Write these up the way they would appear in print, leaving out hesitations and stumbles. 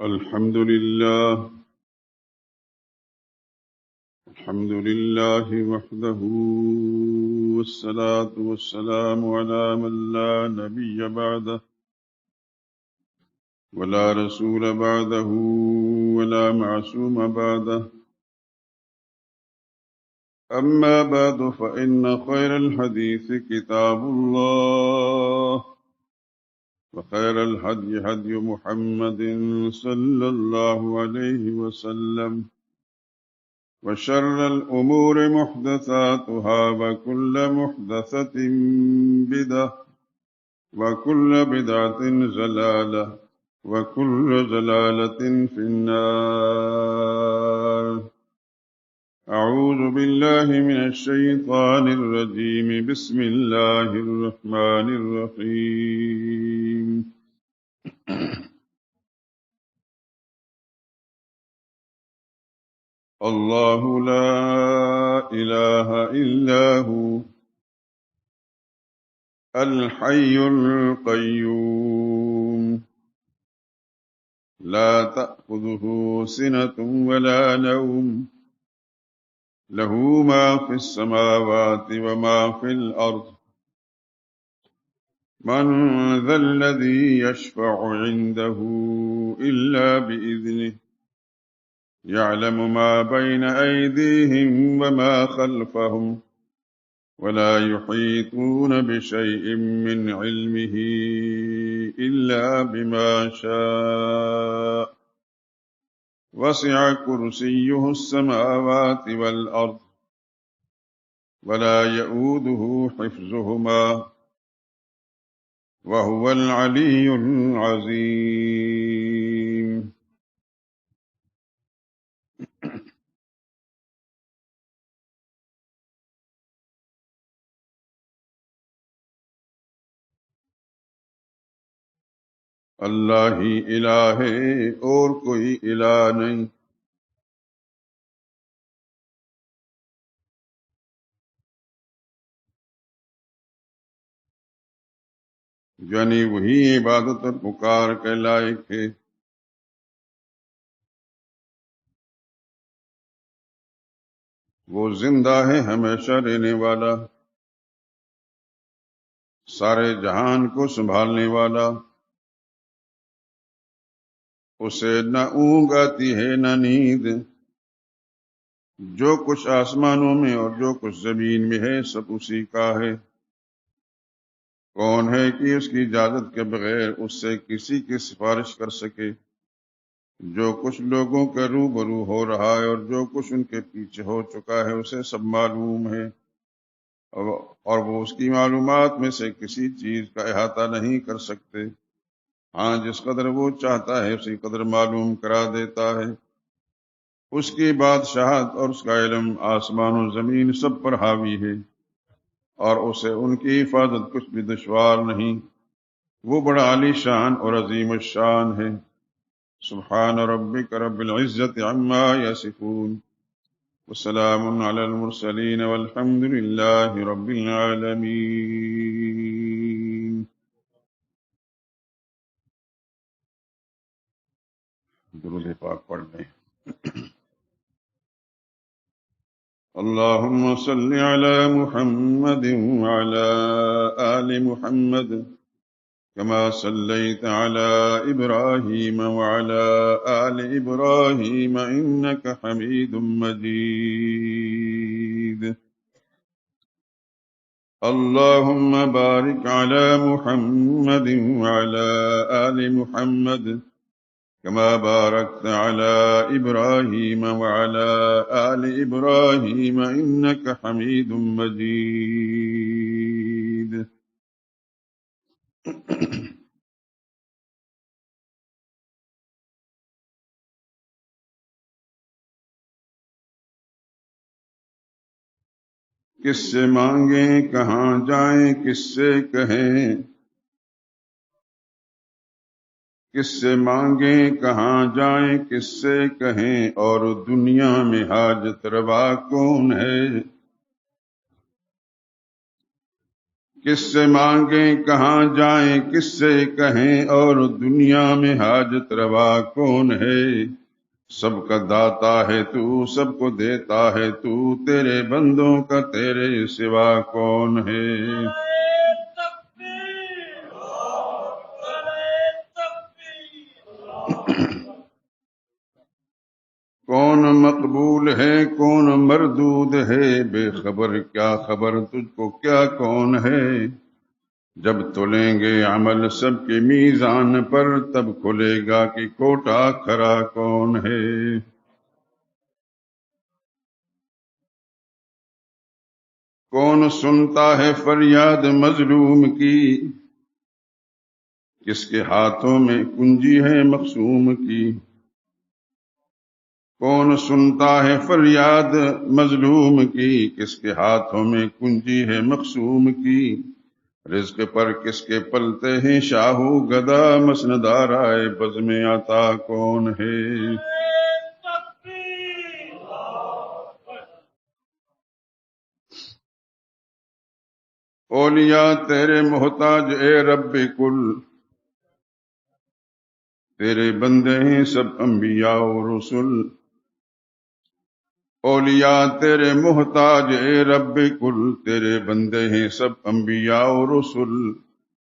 الحمد لله وحده، والصلاة والسلام على من لا نبي بعده ولا رسول بعده ولا معصوم بعده. أما بعد، فإن خير الحديث كتاب الله، وخير الهدي هدي محمد صلى الله عليه وسلم، وشر الأمور محدثاتها، وكل محدثة بدعة، وكل بدعة ضلالة، وكل ضلالة في النار. أعوذ بالله من الشيطان الرجيم. بسم الله الرحمن الرحيم. الله لا إله إلا هو الحي القيوم، لا تأخذه سنة ولا نوم، له ما في السماوات وما في الأرض. من ذا الذي يشفع عنده إلا بإذنه، يعلم ما بين أيديهم وما خلفهم، ولا يحيطون بشيء من علمه إلا بما شاء. وسع كرسيه السماوات والأرض، ولا يؤوده حفظهما، وهو العلي العظيم. اللہ ہی الہ ہے، اور کوئی الہ نہیں۔ یعنی وہی عبادت اور پکار کے لائق ہے۔ وہ زندہ ہے، ہمیشہ رہنے والا، سارے جہان کو سنبھالنے والا۔ اسے نہ اونگ آتی ہے نہ نیند۔ جو کچھ آسمانوں میں اور جو کچھ زمین میں ہے، سب اسی کا ہے۔ کون ہے کہ اس کی اجازت کے بغیر اس سے کسی کی سفارش کر سکے؟ جو کچھ لوگوں کے روبرو ہو رہا ہے اور جو کچھ ان کے پیچھے ہو چکا ہے، اسے سب معلوم ہے، اور وہ اس کی معلومات میں سے کسی چیز کا احاطہ نہیں کر سکتے۔ ہاں، جس قدر وہ چاہتا ہے اسی قدر معلوم کرا دیتا ہے۔ اس کی بادشاہت اور اس کا علم آسمان و زمین سب پر حاوی ہے، اور اسے ان کی حفاظت کچھ بھی دشوار نہیں۔ وہ بڑا عالی شان اور عظیم الشان ہے۔ سبحان ربک رب العزت عما یصفون، وسلام علی المرسلین، والحمد للہ رب العالمین۔ درود پاک پڑھ لیں۔ اللهم صل على محمد وعلى آل محمد، كما صليت على إبراهيم وعلى آل إبراهيم إنك حميد مجيد۔ اللهم بارك على محمد وعلى آل محمد، كما باركت على إبراهيم وعلى آل إبراهيم إنك حميد مجيد۔ کس سے مانگیں کہاں جائیں، کس سے کہیں، کس سے مانگیں کہاں جائیں، کس سے کہیں، اور دنیا میں حاجت روا کون ہے؟ کس سے مانگیں کہاں جائیں کس سے کہیں اور دنیا میں حاجت روا کون ہے؟ سب کا داتا ہے تو سب کو دیتا ہے تو تیرے بندوں کا تیرے سوا کون ہے؟ کون مقبول ہے کون مردود ہے بے خبر کیا خبر تجھ کو کیا کون ہے؟ جب تلیں گے عمل سب کے میزان پر تب کھلے گا کہ کوٹا کھرا کون ہے؟ کون سنتا ہے فریاد مظلوم کی کس کے ہاتھوں میں کنجی ہے مقصوم کی؟ کون سنتا ہے فریاد مظلوم کی کس کے ہاتھوں میں کنجی ہے مقصوم کی؟ رزق پر کس کے پلتے ہیں شاہو گدا مسندار آئے بزم عطا کون ہے؟ اولیاء تیرے محتاج اے رب کل تیرے بندے ہیں سب انبیاء و رسل اولیاء تیرے محتاج اے رب کل تیرے بندے ہیں سب انبیاء و رسل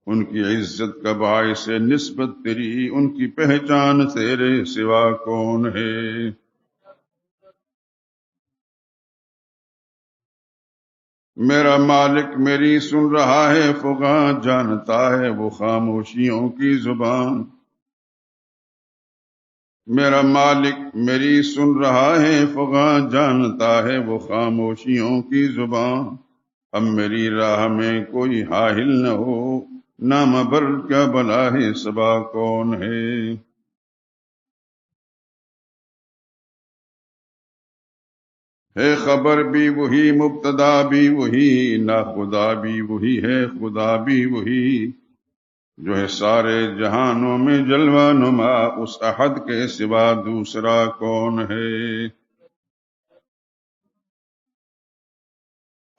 ان کی عزت کا باعث نسبت تیری ان کی پہچان تیرے سوا کون ہے؟ میرا مالک میری سن رہا ہے فغاں جانتا ہے وہ خاموشیوں کی زبان میرا مالک میری سن رہا ہے فغاں جانتا ہے وہ خاموشیوں کی زبان اب میری راہ میں کوئی حاہل نہ ہو نام بر کیا بلا ہے صبا کون ہے؟ ہے خبر بھی وہی مبتدا بھی وہی نا خدا بھی وہی ہے خدا بھی وہی جو ہے سارے جہانوں میں جلوہ نما اس احد کے سوا دوسرا کون ہے؟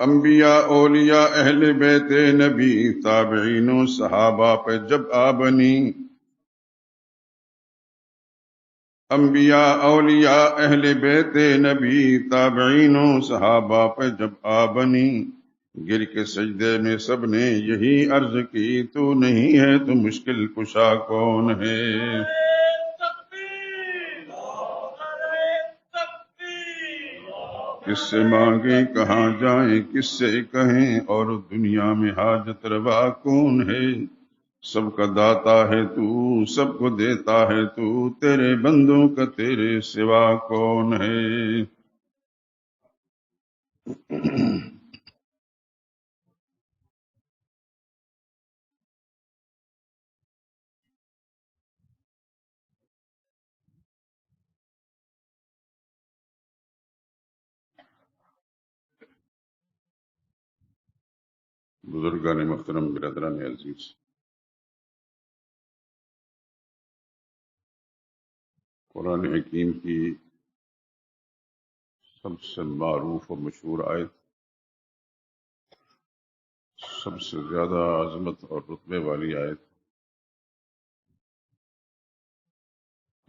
انبیاء اولیاء اہل بیت نبی تابعین و صحابہ پہ جب آبنی انبیاء اولیاء اہل بیت نبی تابعین و صحابہ پہ جب آبنی گر کے سجدے میں سب نے یہی عرض کی تو نہیں ہے تو مشکل کشا کون ہے؟ کس سے مانگیں کہاں جائیں کس سے کہیں اور دنیا میں حاجت روا کون ہے؟ سب کا داتا ہے تو سب کو دیتا ہے تو تیرے بندوں کا تیرے سوا کون ہے؟ بزرگان محترم برادران عزیز، قرآن حکیم کی سب سے معروف اور مشہور آیت، سب سے زیادہ عظمت اور رتبے والی آیت،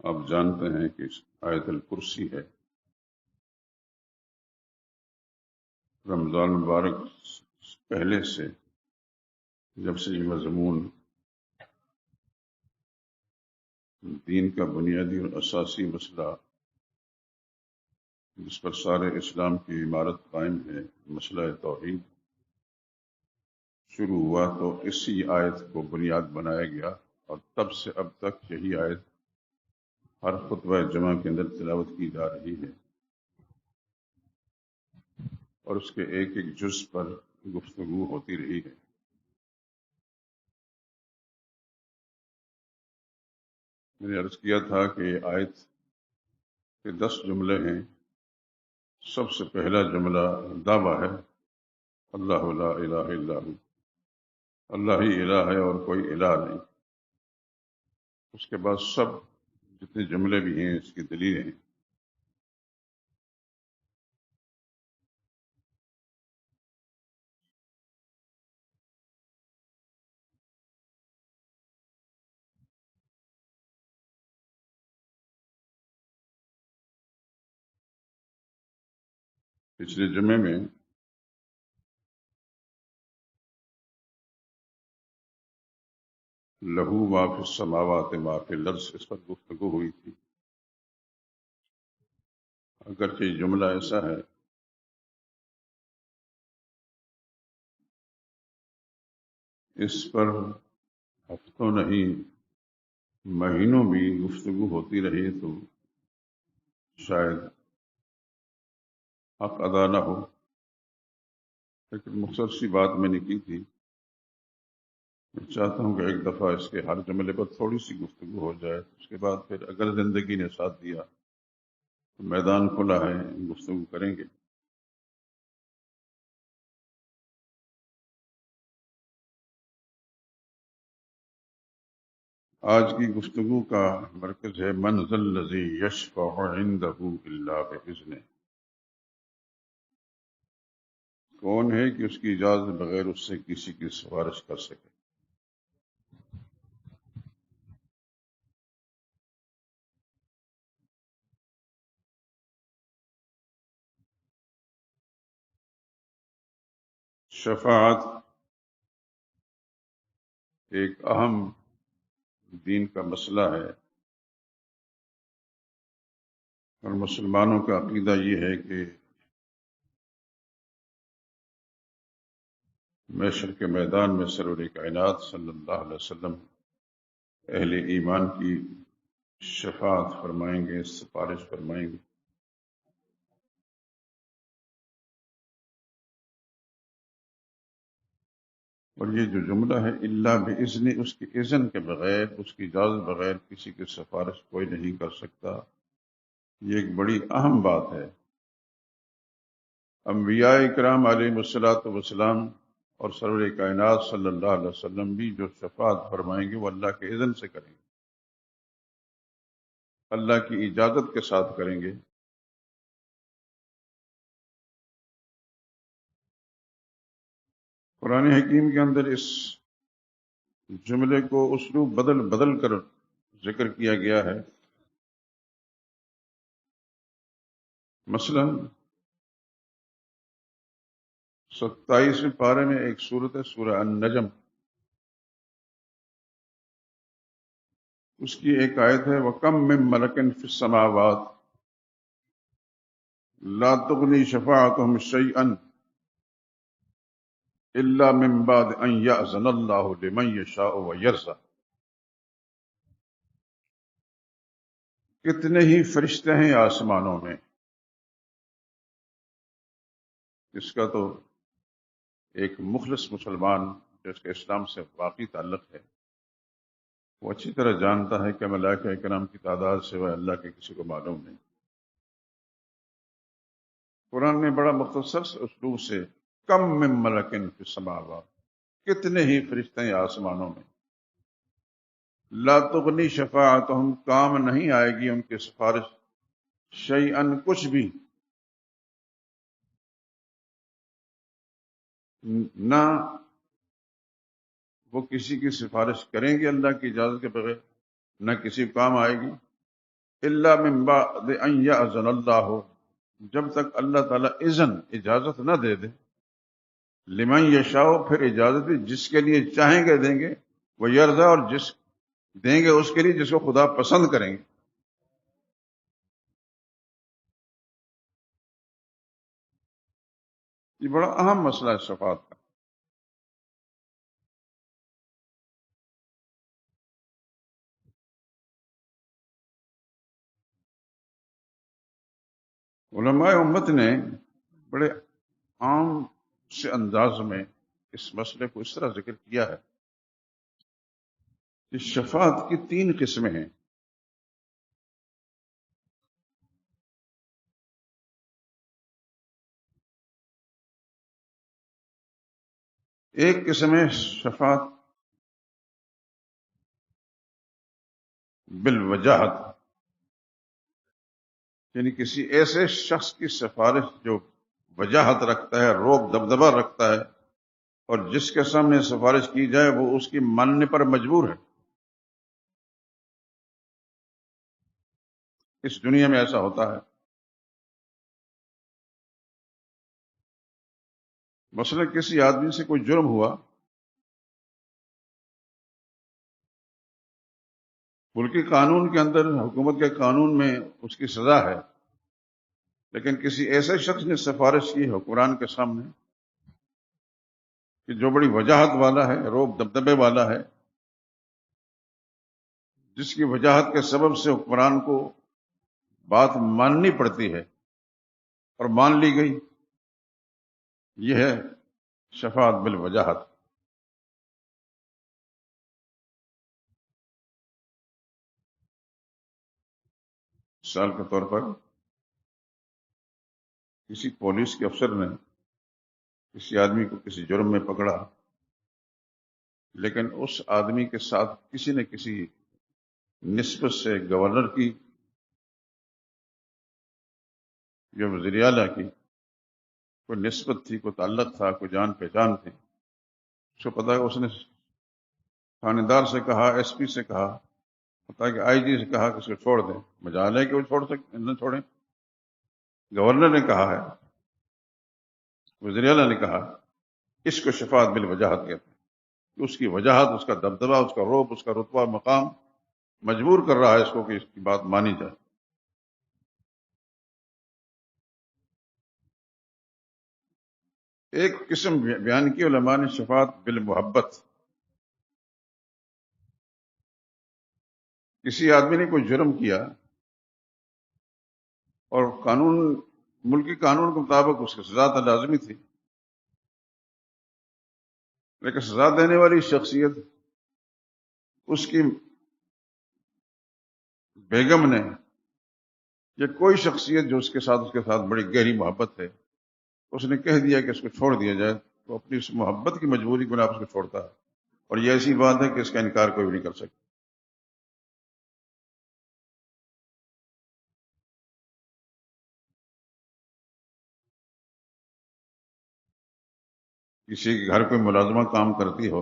آپ جانتے ہیں کہ آیت الکرسی ہے۔ رمضان مبارک پہلے سے جب سے یہ مضمون دین کا بنیادی اور اساسی مسئلہ جس پر سارے اسلام کی عمارت قائم ہے، مسئلہ توحید شروع ہوا تو اسی آیت کو بنیاد بنایا گیا، اور تب سے اب تک یہی آیت ہر خطبہ جمعہ کے اندر تلاوت کی جا رہی ہے، اور اس کے ایک ایک جز پر گفتگو ہوتی رہی ہے۔ میں نے عرض کیا تھا کہ آیت کے 10 جملے ہیں۔ سب سے پہلا جملہ دعویٰ ہے، اللہ لا الہ الا ہو، اللہ ہی الہ ہے اور کوئی الہ نہیں۔ اس کے بعد سب جتنے جملے بھی ہیں اس کی دلیلیں ہیں۔ پچھلے جمعے میں لہو ما فی السماوات ما فی الارض اس پر گفتگو ہوئی تھی۔ اگرچہ یہ جملہ ایسا ہے اس پر ہفتوں نہیں مہینوں بھی گفتگو ہوتی رہی تو شاید حق ادا نہ ہو، لیکن مختصر سی بات میں نے کی تھی۔ میں چاہتا ہوں کہ ایک دفعہ اس کے ہر جملے پر تھوڑی سی گفتگو ہو جائے، اس کے بعد پھر اگر زندگی نے ساتھ دیا تو میدان کھلا ہے، گفتگو کریں گے۔ آج کی گفتگو کا مرکز ہے من ذا الذی یشفع عنده الا باذنہ۔ کون ہے کہ اس کی اجازت بغیر اس سے کسی کی سفارش کر سکے؟ شفاعت ایک اہم دین کا مسئلہ ہے، اور مسلمانوں کا عقیدہ یہ ہے کہ محشر کے میدان میں سرور کائنات صلی اللہ علیہ وسلم اہل ایمان کی شفاعت فرمائیں گے، سفارش فرمائیں گے۔ اور یہ جو جملہ ہے اللہ باذن، اس کی اذن کے بغیر، اس کی اجازت بغیر کسی کی سفارش کوئی نہیں کر سکتا، یہ ایک بڑی اہم بات ہے۔ انبیاء اکرام علیہ الصلوۃ والسلام اور سرور کائنات صلی اللہ علیہ وسلم بھی جو شفاعت فرمائیں گے وہ اللہ کے اذن سے کریں گے، اللہ کی اجازت کے ساتھ کریں گے۔ قرآن حکیم کے اندر اس جملے کو اسلوب بدل بدل کر ذکر کیا گیا ہے۔ مثلا 27ویں پارے میں ایک سورت ہے سورہ النجم، اس کی ایک آیت ہے وَكَم مِّن مَلَكٍ فِي السَّمَاوَاتِ لَا تُغْنِي شَفَاعَتُهُمْ شَيْئًا إِلَّا مِن بَعْدِ أَن يَأْذَنَ اللَّهُ لِمَن يَشَاءُ وَيَرْضَىٰ۔ کتنے ہی فرشتے ہیں آسمانوں میں، اس کا تو ایک مخلص مسلمان جس کے اسلام سے واقعی تعلق ہے وہ اچھی طرح جانتا ہے کہ ملائکہ کرام کی تعداد سوائے اللہ کے کسی کو معلوم نہیں۔ قرآن نے بڑا مختصر اسلوب سے کم من ملکن فی السماوات، کتنے ہی فرشتے ہیں آسمانوں میں، لا تغنی شفاعتہم، کام نہیں آئے گی ان کی سفارش، شیئن، کچھ بھی، نہ وہ کسی کی سفارش کریں گے اللہ کی اجازت کے بغیر، نہ کسی کام آئے گی، الا من بعد ان یأذن اللہ، جب تک اللہ تعالیٰ اذن، اجازت نہ دے دے، لمن یشاء، پھر اجازت بھی جس کے لیے چاہیں گے دیں گے، وہ یرضا، اور جس دیں گے اس کے لیے جس کو خدا پسند کریں گے۔ یہ بڑا اہم مسئلہ ہے شفاعت کا۔ علماء امت نے بڑے عام سے انداز میں اس مسئلے کو اس طرح ذکر کیا ہے کہ شفاعت کی 3 قسمیں ہیں۔ ایک قسم ہے شفاعت بالوجاہت، یعنی کسی ایسے شخص کی سفارش جو وجاہت رکھتا ہے، روب دبدبہ رکھتا ہے، اور جس کے سامنے سفارش کی جائے وہ اس کی ماننے پر مجبور ہے۔ اس دنیا میں ایسا ہوتا ہے۔ مثلا کسی آدمی سے کوئی جرم ہوا، ملکی قانون کے اندر، حکومت کے قانون میں اس کی سزا ہے، لیکن کسی ایسے شخص نے سفارش کی حکمران کے سامنے کہ جو بڑی وجاہت والا ہے، روب دبدبے والا ہے، جس کی وجاہت کے سبب سے حکمران کو بات ماننی پڑتی ہے اور مان لی گئی، یہ ہے شفاعت بالوجاہت۔ مثال کے طور پر کسی پولیس کے افسر نے کسی آدمی کو کسی جرم میں پکڑا، لیکن اس آدمی کے ساتھ کسی نہ کسی نسبت سے گورنر کی یا وزیر اعلیٰ کی کوئی نسبت تھی، کوئی تعلق تھا، کوئی جان پہچان تھی، اس کو پتا ہے، اس نے تھانے دار سے کہا، ایس پی سے کہا، پتا کہ آئی جی سے کہا کہ اس کو چھوڑ دیں، مجال ہے کہ وہ نہ چھوڑیں۔ گورنر نے کہا ہے، وزیر اعلیٰ نے کہا، اس کو شفاعت بالوجاہت کہتے ہیں کہ اس کی وجاہت، اس کا دبدبہ، اس کا روب، اس کا رتبہ، مقام مجبور کر رہا ہے اس کو کہ اس کی بات مانی جائے۔ ایک قسم بیان کی علماء نے شفاعت بالمحبت۔ کسی آدمی نے کوئی جرم کیا اور ملکی قانون کے مطابق اس کی سزا تو لازمی تھی، لیکن سزا دینے والی شخصیت اس کی بیگم نے یا کوئی شخصیت جو اس کے ساتھ بڑی گہری محبت ہے، اس نے کہہ دیا کہ اس کو چھوڑ دیا جائے، تو اپنی اس محبت کی مجبوری کے بنا پر اس کو چھوڑتا ہے، اور یہ ایسی بات ہے کہ اس کا انکار کوئی بھی نہیں کر سکتا۔ کسی کے گھر کوئی ملازمہ کام کرتی ہو،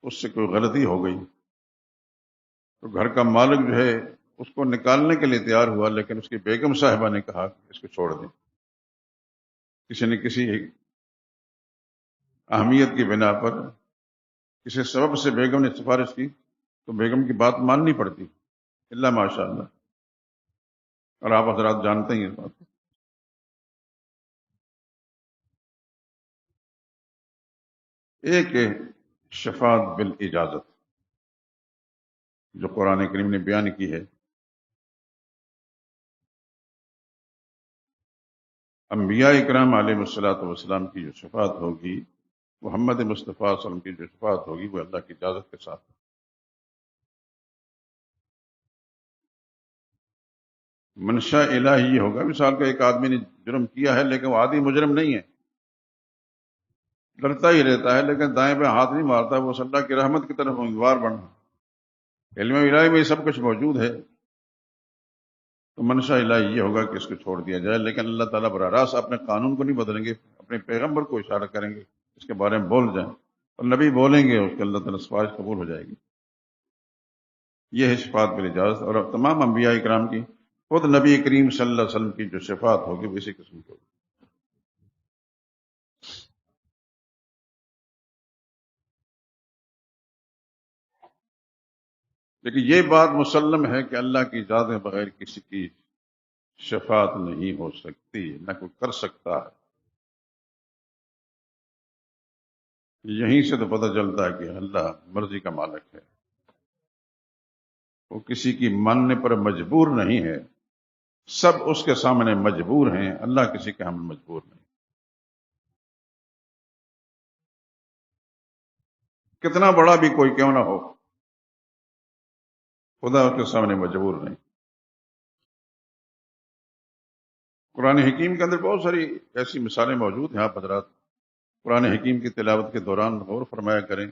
اس سے کوئی غلطی ہو گئی، تو گھر کا مالک جو ہے اس کو نکالنے کے لیے تیار ہوا، لیکن اس کی بیگم صاحبہ نے کہا کہ اس کو چھوڑ دیں۔ کسی نے کسی اہمیت کی بنا پر کسی سبب سے بیگم نے سفارش کی، تو بیگم کی بات ماننی پڑتی، اللہ ماشاء اللہ، اور آپ حضرات جانتے ہیں اس بات کو۔ ایک ہے شفاعت بالاجازت، جو قرآن کریم نے بیان کی ہے۔ انبیاء اکرام علیہ الصلوۃ والسلام کی جو شفاعت ہوگی، محمد مصطفیٰ صلی اللہ علیہ وسلم کی جو شفاعت ہوگی، وہ اللہ کی اجازت کے ساتھ۔ منشا الہی یہ ہوگا، مثال کا ایک آدمی نے جرم کیا ہے، لیکن وہ عادی مجرم نہیں ہے، ڈرتا ہی رہتا ہے، لیکن دائیں بائیں ہاتھ نہیں مارتا، وہ اللہ کی رحمت کی طرف امیدوار بنا، علم الہی میں یہ سب کچھ موجود ہے، تو منشا الہی یہ ہوگا کہ اس کو چھوڑ دیا جائے، لیکن اللہ تعالیٰ براہ راست اپنے قانون کو نہیں بدلیں گے، اپنے پیغمبر کو اشارہ کریں گے، اس کے بارے میں بول جائیں، اور نبی بولیں گے، اس کے اللہ تعالیٰ سفارش قبول ہو جائے گی۔ یہ ہے شفاعت بالاجازت، اور اب تمام انبیاء اکرام کی، خود نبی کریم صلی اللہ علیہ وسلم کی جو شفاعت ہوگی وہ اسی قسم کی ہوگی۔ لیکن یہ بات مسلم ہے کہ اللہ کی اجازت کے بغیر کسی کی شفاعت نہیں ہو سکتی، نہ کوئی کر سکتا ہے۔ یہیں سے تو پتہ چلتا ہے کہ اللہ مرضی کا مالک ہے، وہ کسی کی ماننے پر مجبور نہیں ہے، سب اس کے سامنے مجبور ہیں، اللہ کسی کے ہم مجبور نہیں۔ کتنا بڑا بھی کوئی کیوں نہ ہو، خدا اس کے سامنے مجبور نہیں۔ قرآن حکیم کے اندر بہت ساری ایسی مثالیں موجود ہیں، آپ حضرات قرآن حکیم کی تلاوت کے دوران غور فرمایا کریں۔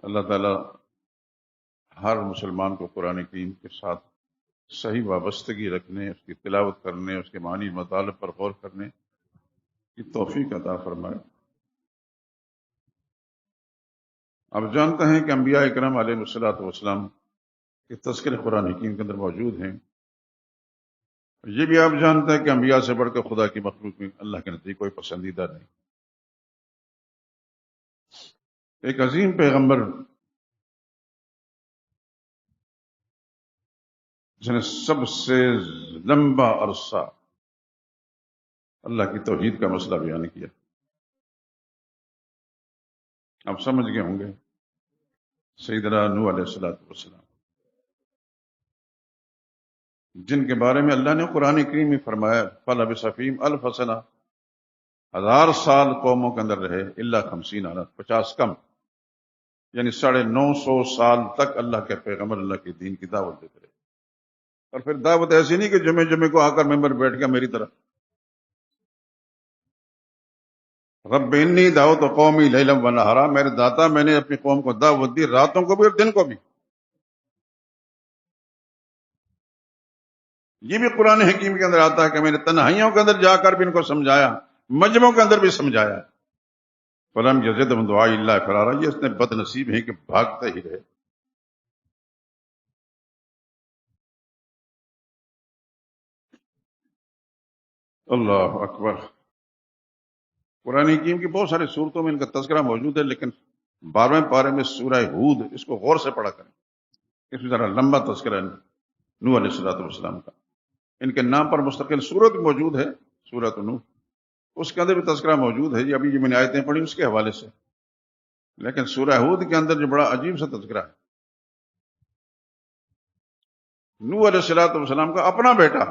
اللہ تعالیٰ ہر مسلمان کو قرآن کریم کے ساتھ صحیح وابستگی رکھنے، اس کی تلاوت کرنے، اس کے معنی مطالب پر غور کرنے کی توفیق عطا فرمائے۔ آپ جانتے ہیں کہ انبیاء اکرام علیہ الصلوۃ والسلام کے تذکرے قرآن حکیم کے اندر موجود ہیں۔ یہ بھی آپ جانتے ہیں کہ انبیاء سے بڑھ کر خدا کی مخلوق میں اللہ کے نزدیک کوئی پسندیدہ نہیں۔ ایک عظیم پیغمبر جس نے سب سے لمبا عرصہ اللہ کی توحید کا مسئلہ بیان کیا. آپ سمجھ گئے ہوں گے سیدنا نوح علیہ السلام، جن کے بارے میں اللہ نے قرآن کریم میں فرمایا فَلَبِثَ فِيهِمْ أَلْفَ سَنَةٍ، 1000 سال قوموں کے اندر رہے، الا 50 عام، 50 کم، یعنی 950 سال تک اللہ کے پیغمبر اللہ کے دین کی دعوت دیتے رہے. اور پھر دعوت ایسی نہیں کہ جمعے جمعے کو آ کر ممبر بیٹھ گیا میری طرح، رب انی دعوت قومی لیلا و نہارا، میرے داتا میں نے اپنی قوم کو دعوت دی راتوں کو بھی اور دن کو بھی. یہ بھی قرآن حکیم کے اندر آتا ہے کہ میں نے تنہائیوں کے اندر جا کر بھی ان کو سمجھایا، مجمعوں کے اندر بھی سمجھایا. فلم یزدہم دعائی اللہ فرارا، یہ اس نے بد نصیب ہیں کہ بھاگتے ہی رہے. اللہ اکبر. قرآن حکیم کی بہت ساری صورتوں میں ان کا تذکرہ موجود ہے، لیکن 12ویں پارے میں سورہ ہود، اس کو غور سے پڑھا کریں. اس میں ذرا لمبا تذکرہ ہے نوح علیہ السلام کا. ان کے نام پر مستقل سورت موجود ہے، سورۃ نوح، اس کے اندر بھی تذکرہ موجود ہے. یہ ابھی جو میں نے آیتیں پڑھی اس کے حوالے سے. لیکن سورہ ہود کے اندر جو بڑا عجیب سا تذکرہ ہے، نوح علیہ السلام کا اپنا بیٹا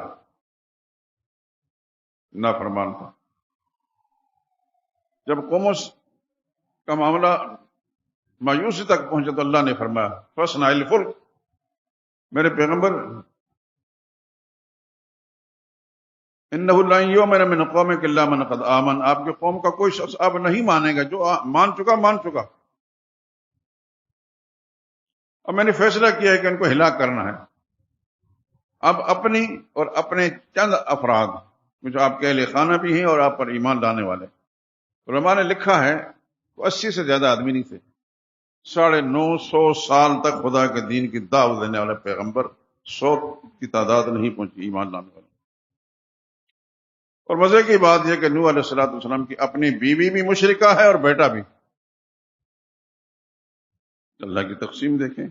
نافرمان تھا. جب قوم کا معاملہ مایوسی تک پہنچا تو اللہ نے فرمایا فَاصْنَعِ الْفُلْكَ، میرے پیغمبر اِنَّهُ لَن يُؤْمِنَ مِنْ قَوْمِكَ إِلَّا مَنْ قَدْ آمَنَ، آپ کے قوم کا کوئی شخص اب نہیں مانے گا، جو مان چکا. اب میں نے فیصلہ کیا ہے کہ ان کو ہلاک کرنا ہے. اب اپنی اور اپنے چند افراد جو آپ کے اہل خانہ بھی ہیں اور آپ پر ایمان لانے والے، علماء نے لکھا ہے وہ 80 سے زیادہ آدمی نہیں تھے. 950 سال تک خدا کے دین کی دعوت دینے والے پیغمبر، 100 کی تعداد نہیں پہنچی ایمان لانے والے. اور مزے کی بات یہ کہ نوح علیہ السلام کی اپنی بیوی بھی مشرکہ ہے اور بیٹا بھی. اللہ کی تقسیم دیکھیں.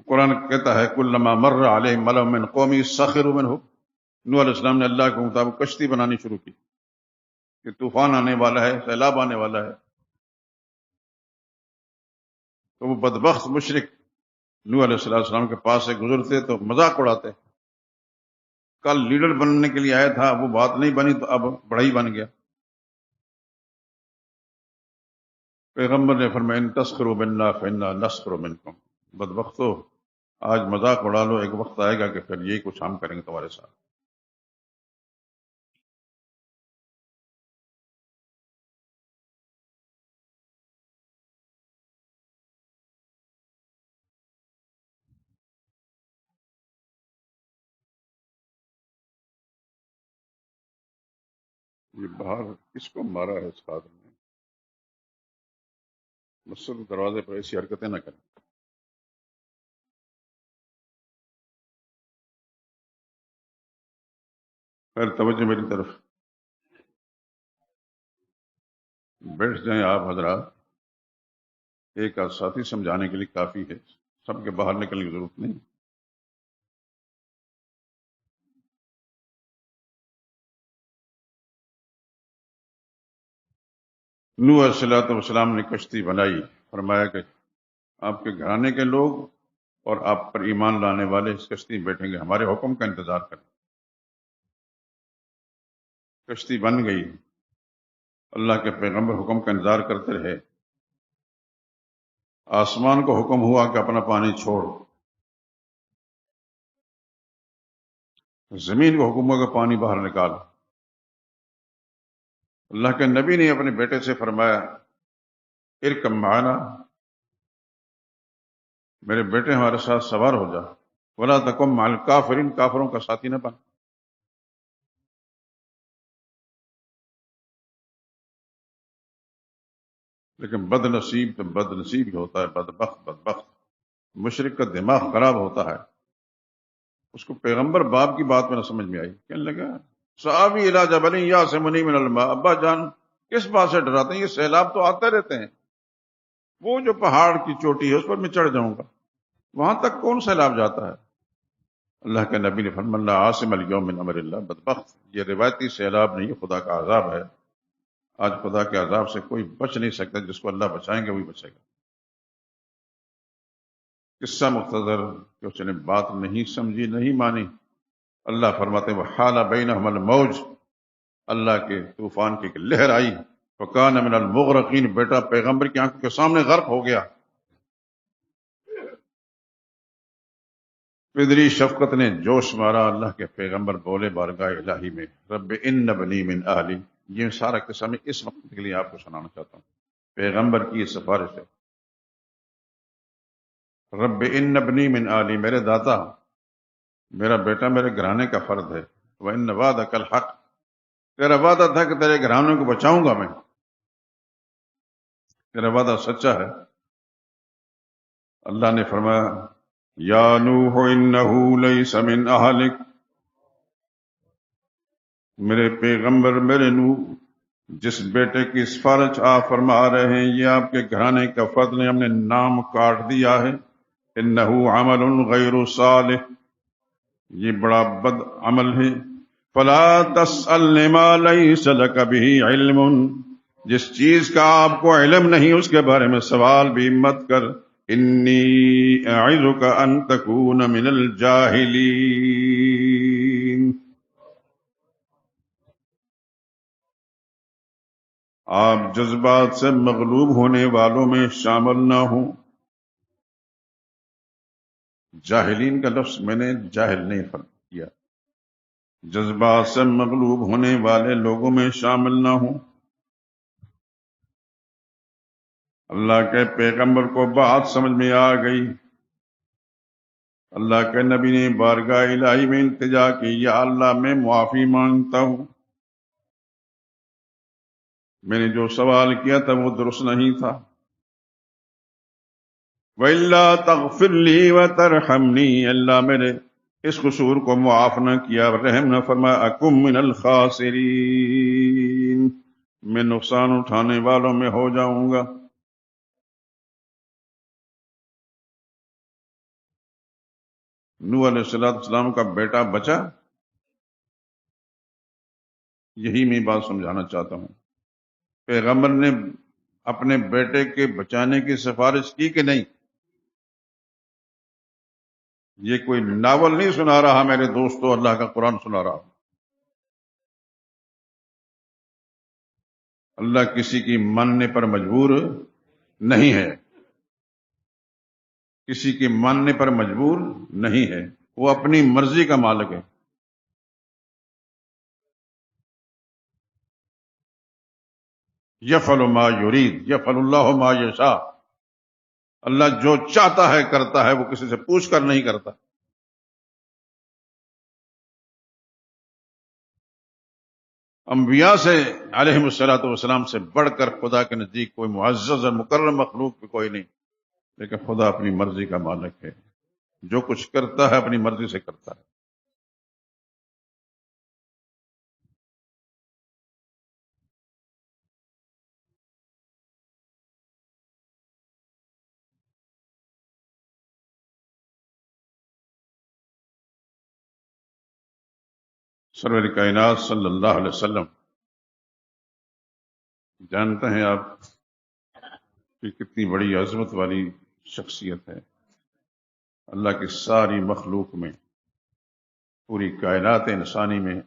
قرآن کہتا ہے کلما مر علیہ ملأ من قومی سخروا منہ، نوح علیہ السلام نے اللہ کے مطابق کشتی بنانی شروع کی کہ طوفان آنے والا ہے، سیلاب آنے والا ہے. تو وہ بدبخت مشرک نوح علیہ السلام کے پاس سے گزرتے تو مذاق اڑاتے. کل لیڈر بننے کے لیے آیا تھا، وہ بات نہیں بنی تو اب بڑھئی بن گیا. پیغمبر نے فرمایا ان تسخروا منا فانا نسخر منکم، بدبختو آج مذاق اڑا لو، ایک وقت آئے گا کہ پھر یہی کچھ ہم کریں گے تمہارے ساتھ. یہ باہر کس کو مارا ہے اس قادر نے؟ مسجد کے دروازے پر ایسی حرکتیں نہ کریں. خیر توجہ میری طرف، بیٹھ جائیں آپ حضرات. ایک آدھ ساتھی سمجھانے کے لیے کافی ہے، سب کے باہر نکلنے کی ضرورت نہیں. نوح علیہ السلام نے کشتی بنائی، فرمایا کہ آپ کے گھرانے کے لوگ اور آپ پر ایمان لانے والے اس کشتی میں بیٹھیں گے، ہمارے حکم کا انتظار کریں. کشتی بن گئی، اللہ کے پیغمبر حکم کا انتظار کرتے رہے. آسمان کو حکم ہوا کہ اپنا پانی چھوڑ، زمین کو حکم ہوا کہ پانی باہر نکال. اللہ کے نبی نے اپنے بیٹے سے فرمایا ارکب معنا، میرے بیٹے ہمارے ساتھ سوار ہو جا، ولا تکن مع الکافرین، کافروں کا ساتھی نہ بن. لیکن بد نصیب تو بد نصیب ہی ہوتا ہے، بدبخت مشرک کا دماغ خراب ہوتا ہے. اس کو پیغمبر باپ کی بات میں نہ سمجھ میں آئی، کہنے لگا سآوی الی جبل یعصمنی من الماء، ابا جان کس بات سے ڈراتے ہیں؟ یہ سیلاب تو آتے رہتے ہیں، وہ جو پہاڑ کی چوٹی ہے اس پر میں چڑھ جاؤں گا، وہاں تک کون سیلاب جاتا ہے؟ اللہ کے نبی نے فرمایا اللہ عاصم الیوم من امر اللہ، بدبخت یہ روایتی سیلاب نہیں، خدا کا عذاب ہے۔ آج خدا کے عذاب سے کوئی بچ نہیں سکتا، جس کو اللہ بچائیں گے وہی بچے گا۔ قصہ مختصر کہ اس نے بات نہیں سمجھی، نہیں مانی، اللہ فرماتے ہیں وحال بینہم الموج، اللہ کے طوفان کی ایک لہر آئی، فکان من المغرقین، بیٹا پیغمبر کی آنکھوں کے سامنے غرق ہو گیا۔ پدری شفقت نے جوش مارا، اللہ کے پیغمبر بولے بارگاہ الہی میں رب ان بنی من اہلی۔ یہ سارا قصہ میں اس وقت کے لیے آپ کو سنانا چاہتا ہوں، پیغمبر کی یہ سفارش ہے، رب ان بنی من اہلی، میرے داتا میرا بیٹا میرے گھرانے کا فرد ہے، وان وعدک الحق، تیرا وعدہ تھا کہ تیرے گھرانے کو بچاؤں گا میں، تیرا وعدہ سچا ہے۔ اللہ نے فرمایا یا نوح انہ لیس من اہلک، میرے پیغمبر میرے نوح، جس بیٹے کی سفارش آپ فرما رہے ہیں یہ آپ کے گھرانے کا فرد نے، ہم نے نام کاٹ دیا ہے، انہ عمل غیر صالح، یہ بڑا بد عمل ہے، فلا تسألنی ما لیس لک بہ علم، جس چیز کا آپ کو علم نہیں اس کے بارے میں سوال بھی مت کر، انی اعظک ان تکون من الجاہلین، آپ جذبات سے مغلوب ہونے والوں میں شامل نہ ہوں۔ جاہلین کا لفظ میں نے جاہل نہیں فرق کیا، جذبات سے مغلوب ہونے والے لوگوں میں شامل نہ ہوں۔ اللہ کے پیغمبر کو بات سمجھ میں آ گئی، اللہ کے نبی نے بارگاہ الہی میں التجا کی یا اللہ میں معافی مانگتا ہوں، میں نے جو سوال کیا تھا وہ درست نہیں تھا، وَإِلَّا تَغْفِرْ لِي وَتَرْحَمْنِي، اللہ میرے اس قصور کو معاف نہ کیا، رحم نہ فرمایا، اکم من الخاسرین، میں نقصان اٹھانے والوں میں ہو جاؤں گا۔ نوح علیہ السلام کا بیٹا بچا، یہی میں بات سمجھانا چاہتا ہوں، پیغمبر نے اپنے بیٹے کے بچانے کی سفارش کی کہ نہیں؟ یہ کوئی ناول نہیں سنا رہا میرے دوستو، اللہ کا قرآن سنا رہا۔ اللہ کسی کی ماننے پر مجبور نہیں ہے، کسی کے ماننے پر مجبور نہیں ہے، وہ اپنی مرضی کا مالک ہے۔ یفعل ما یرید یفعل اللہ ما یشاء، اللہ جو چاہتا ہے کرتا ہے، وہ کسی سے پوچھ کر نہیں کرتا۔ انبیاء سے علیہم الصلوۃ والسلام سے بڑھ کر خدا کے نزدیک کوئی معزز اور مکرم مخلوق بھی کوئی نہیں، لیکن خدا اپنی مرضی کا مالک ہے، جو کچھ کرتا ہے اپنی مرضی سے کرتا ہے۔ سرور کائنات صلی اللہ علیہ وسلم، جانتے ہیں آپ کہ کتنی بڑی عظمت والی شخصیت ہے، اللہ کی ساری مخلوق میں، پوری کائنات انسانی میں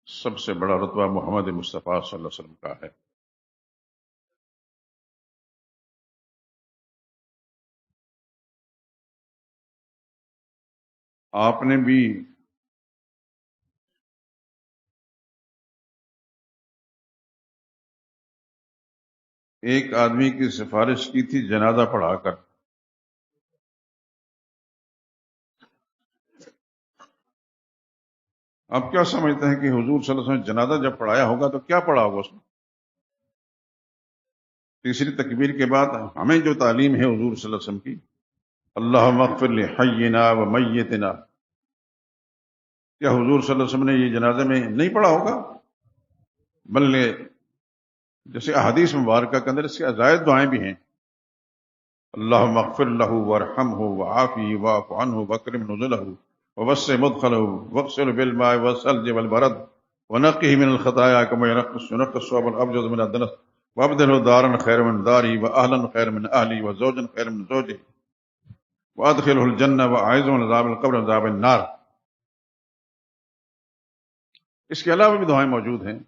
سب سے بڑا رتبہ محمد مصطفیٰ صلی اللہ علیہ وسلم کا ہے۔ آپ نے بھی ایک آدمی کی سفارش کی تھی جنازہ پڑھا کر، آپ کیا سمجھتے ہیں کہ حضور صلی اللہ علیہ وسلم جنازہ جب پڑھایا ہوگا تو کیا پڑھا ہوگا اس میں؟ تیسری تکبیر کے بعد ہمیں جو تعلیم ہے حضور صلی اللہ علیہ وسلم کی، اللہم اغفر لحینا و میتنا، کیا حضور صلی اللہ علیہ وسلم نے یہ جنازے میں نہیں پڑھا ہوگا؟ بلکہ جیسے احادیث مبارکہ کے اندر اس کے زائد دعائیں بھی ہیں، اللہم اغفر لہ وارحمہ وعافی واعف عنہ واکرم نزلہ ووسع مدخلہ واغسل بالماء والثلج والبرد ونقہ من الخطایا کما ينقى الثوب الابيض من الدنس وابدلہ دارا خیر من داری واہلا خیر من اہلی وزوجا خیر من زوجہ وادخلہ الجنہ واعذہ من عذاب القبر وعذاب النار۔ اس کے علاوہ بھی دعائیں موجود ہیں،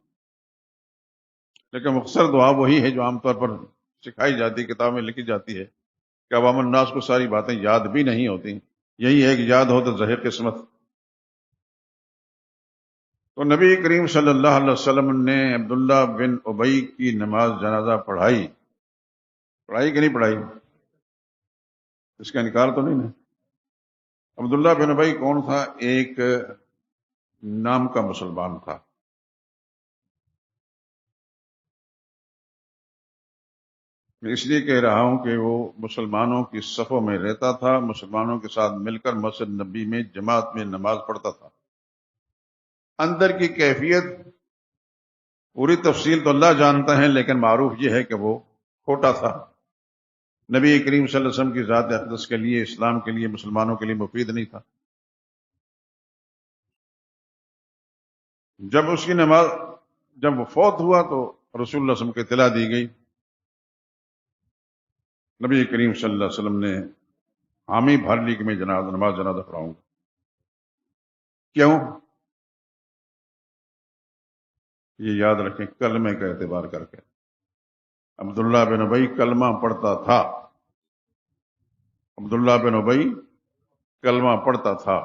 لیکن مختصر دعا وہی ہے جو عام طور پر سکھائی جاتی، کتاب میں لکھی جاتی ہے کہ عوام الناس کو ساری باتیں یاد بھی نہیں ہوتی، یہی ہے کہ یاد ہو تو زہر قسمت۔ تو نبی کریم صلی اللہ علیہ وسلم نے عبداللہ بن ابی کی نماز جنازہ پڑھائی کہ نہیں پڑھائی؟ اس کا انکار تو نہیں نا؟ عبداللہ بن ابی کون تھا؟ ایک نام کا مسلمان تھا، میں اس لیے کہہ رہا ہوں کہ وہ مسلمانوں کی صفوں میں رہتا تھا، مسلمانوں کے ساتھ مل کر مسجد نبی میں جماعت میں نماز پڑھتا تھا۔ اندر کی کیفیت پوری تفصیل تو اللہ جانتا ہے، لیکن معروف یہ ہے کہ وہ کھوٹا تھا، نبی کریم صلی اللہ علیہ وسلم کی ذات اقدس کے لیے، اسلام کے لیے، مسلمانوں کے لیے مفید نہیں تھا۔ جب اس کی نماز جب وہ فوت ہوا تو رسول اللہ صلی اللہ علیہ وسلم کو اطلاع دی گئی، نبی کریم صلی اللہ علیہ وسلم نے حامی بھر لی کہ میں نماز جنازہ پڑھاؤں گا۔ کیوں؟ یہ یاد رکھیں، کلمے کا اعتبار کر کے عبداللہ بن ابی کلمہ پڑھتا تھا، عبداللہ بن ابی کلمہ پڑھتا تھا،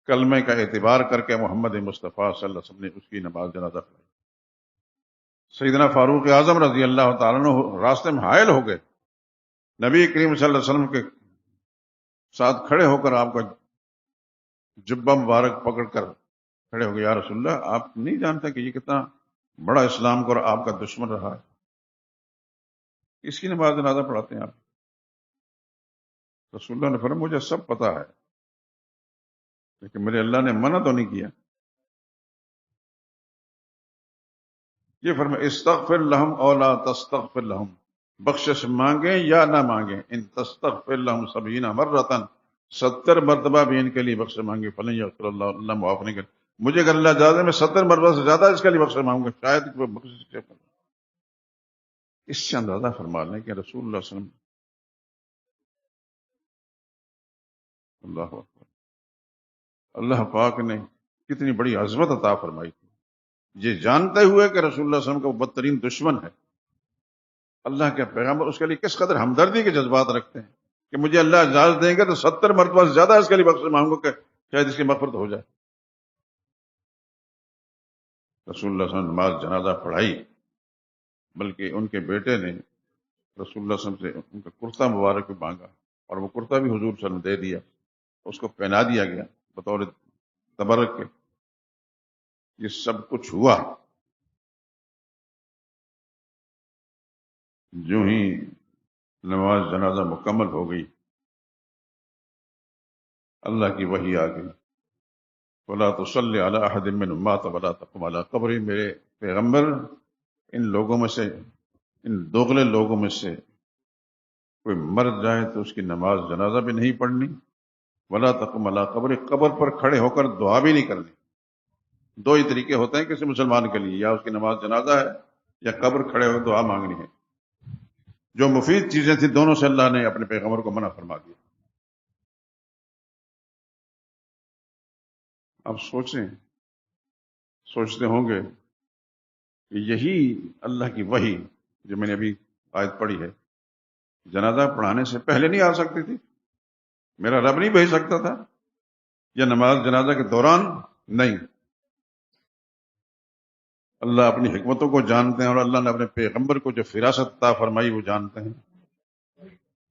کلمے کا اعتبار کر کے محمد مصطفیٰ صلی اللہ علیہ وسلم نے اس کی نماز جنازہ پڑھائی۔ سیدنا فاروق اعظم رضی اللہ تعالیٰ عنہ راستے میں حائل ہو گئے، نبی کریم صلی اللہ علیہ وسلم کے ساتھ کھڑے ہو کر آپ کا جبہ مبارک پکڑ کر کھڑے ہو گئے، یا رسول اللہ آپ نہیں جانتے کہ یہ کتنا بڑا اسلام کو اور آپ کا دشمن رہا ہے، اس کی نماز جنازہ پڑھاتے ہیں آپ؟ رسول اللہ نے فرمایا مجھے سب پتا ہے، لیکن میرے اللہ نے منع تو نہیں کیا۔ یہ فرمایا استغفر لہم او لا تستغفر لہم، بخشش مانگیں یا نہ مانگیں، ان تستغفر لہم 70 مرتن، 70 مرتبہ بھی ان کے لیے بخشش مانگے، فلن یغفر اللہ، اللہ معاف نہیں کرے، مجھے اگر اللہ اجازت میں 70 مرتبہ سے زیادہ اس کے لیے بخشش مانگوں گا شاید کہ وہ بخشش کرے۔ اس سے اندازہ فرما لیں کہ رسول اللہ صلی اللہ علیہ وسلم، اللہ اکبر، اللہ پاک نے کتنی بڑی عظمت عطا فرمائی تھی، یہ جانتے ہوئے کہ رسول اللہ صلی اللہ علیہ وسلم کا وہ بدترین دشمن ہے، اللہ کے پیغمبر اس کے لیے کس قدر ہمدردی کے جذبات رکھتے ہیں کہ مجھے اللہ اجازت دیں گے تو 70 مرتبہ سے زیادہ اس کے لیے بخشش مانگو کہ شاید اس کی مغفرت ہو جائے۔ رسول اللہ صلی اللہ علیہ وسلم نے نماز جنازہ پڑھائی، بلکہ ان کے بیٹے نے رسول اللہ صلی اللہ علیہ وسلم سے ان کا کرتا مبارک بھی مانگا، اور وہ کرتا بھی حضور صلی اللہ علیہ وسلم دے دیا، اس کو پہنا دیا گیا بطور تبرک کے۔ یہ سب کچھ ہوا، جو ہی نماز جنازہ مکمل ہو گئی، اللہ کی وحی آ گئی، وَلَا تُصَلِّ عَلَىٰ أَحَدٍ مِّنْهُمْ مَاتَ وَلَا تَقُمْ عَلَىٰ قَبْرِهِ، میرے پیغمبر ان لوگوں میں سے، ان دوغلے لوگوں میں سے کوئی مر جائے تو اس کی نماز جنازہ بھی نہیں پڑھنی، وَلَا تَقُمْ عَلَىٰ قَبْرِهِ، قبر پر کھڑے ہو کر دعا بھی نہیں کرنی۔ دو ہی طریقے ہوتے ہیں کسی مسلمان کے لیے، یا اس کی نماز جنازہ ہے یا قبر کھڑے ہو دعا مانگنی ہے۔ جو مفید چیزیں تھیں دونوں سے اللہ نے اپنے پیغمبر کو منع فرما دیا۔ اب سوچتے ہوں گے کہ یہی اللہ کی وحی جو میں نے ابھی آیت پڑھی ہے، جنازہ پڑھانے سے پہلے نہیں آ سکتی تھی؟ میرا رب نہیں بھیج سکتا تھا؟ یا نماز جنازہ کے دوران نہیں؟ اللہ اپنی حکمتوں کو جانتے ہیں، اور اللہ نے اپنے پیغمبر کو جو فراست عطا فرمائی وہ جانتے ہیں۔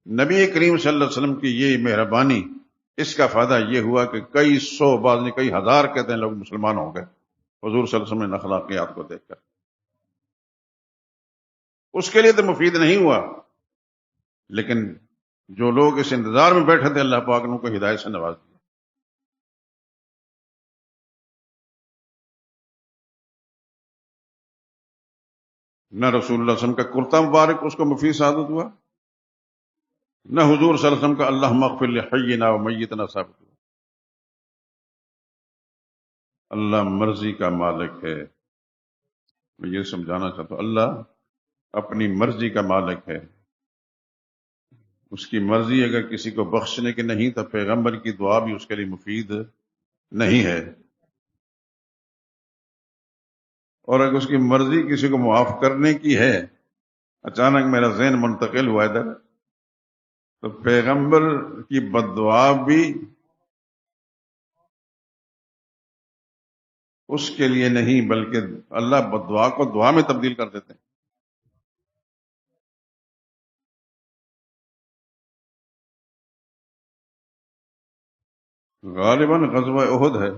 نبی کریم صلی اللہ علیہ وسلم کی یہ مہربانی، اس کا فائدہ یہ ہوا کہ کئی سو، بعض نے کئی ہزار کہتے ہیں، لوگ مسلمان ہو گئے حضور صلی اللہ علیہ وسلم نے اخلاقیات کو دیکھ کر۔ اس کے لیے تو مفید نہیں ہوا، لیکن جو لوگ اس انتظار میں بیٹھے تھے اللہ پاک نے ان کو ہدایت سے نواز دیا۔ نہ رسول اللہ صلی اللہ علیہ وسلم کا کرتا مبارک اس کو مفید ثابت ہوا، نہ حضور صلی اللہ علیہ وسلم کا اللہ مغفر لحینا و میتنا ثابت ہوا۔ اللہ مرضی کا مالک ہے، میں یہ سمجھانا چاہتا ہوں، اللہ اپنی مرضی کا مالک ہے۔ اس کی مرضی اگر کسی کو بخشنے کی نہیں تو پیغمبر کی دعا بھی اس کے لیے مفید نہیں ہے، اور اگر اس کی مرضی کسی کو معاف کرنے کی ہے، اچانک میرا ذہن منتقل ہوا ادھر، تو پیغمبر کی بد دعا بھی اس کے لیے نہیں، بلکہ اللہ بد دعا کو دعا میں تبدیل کر دیتے ہیں۔ غالباً غزوہ احد ہے،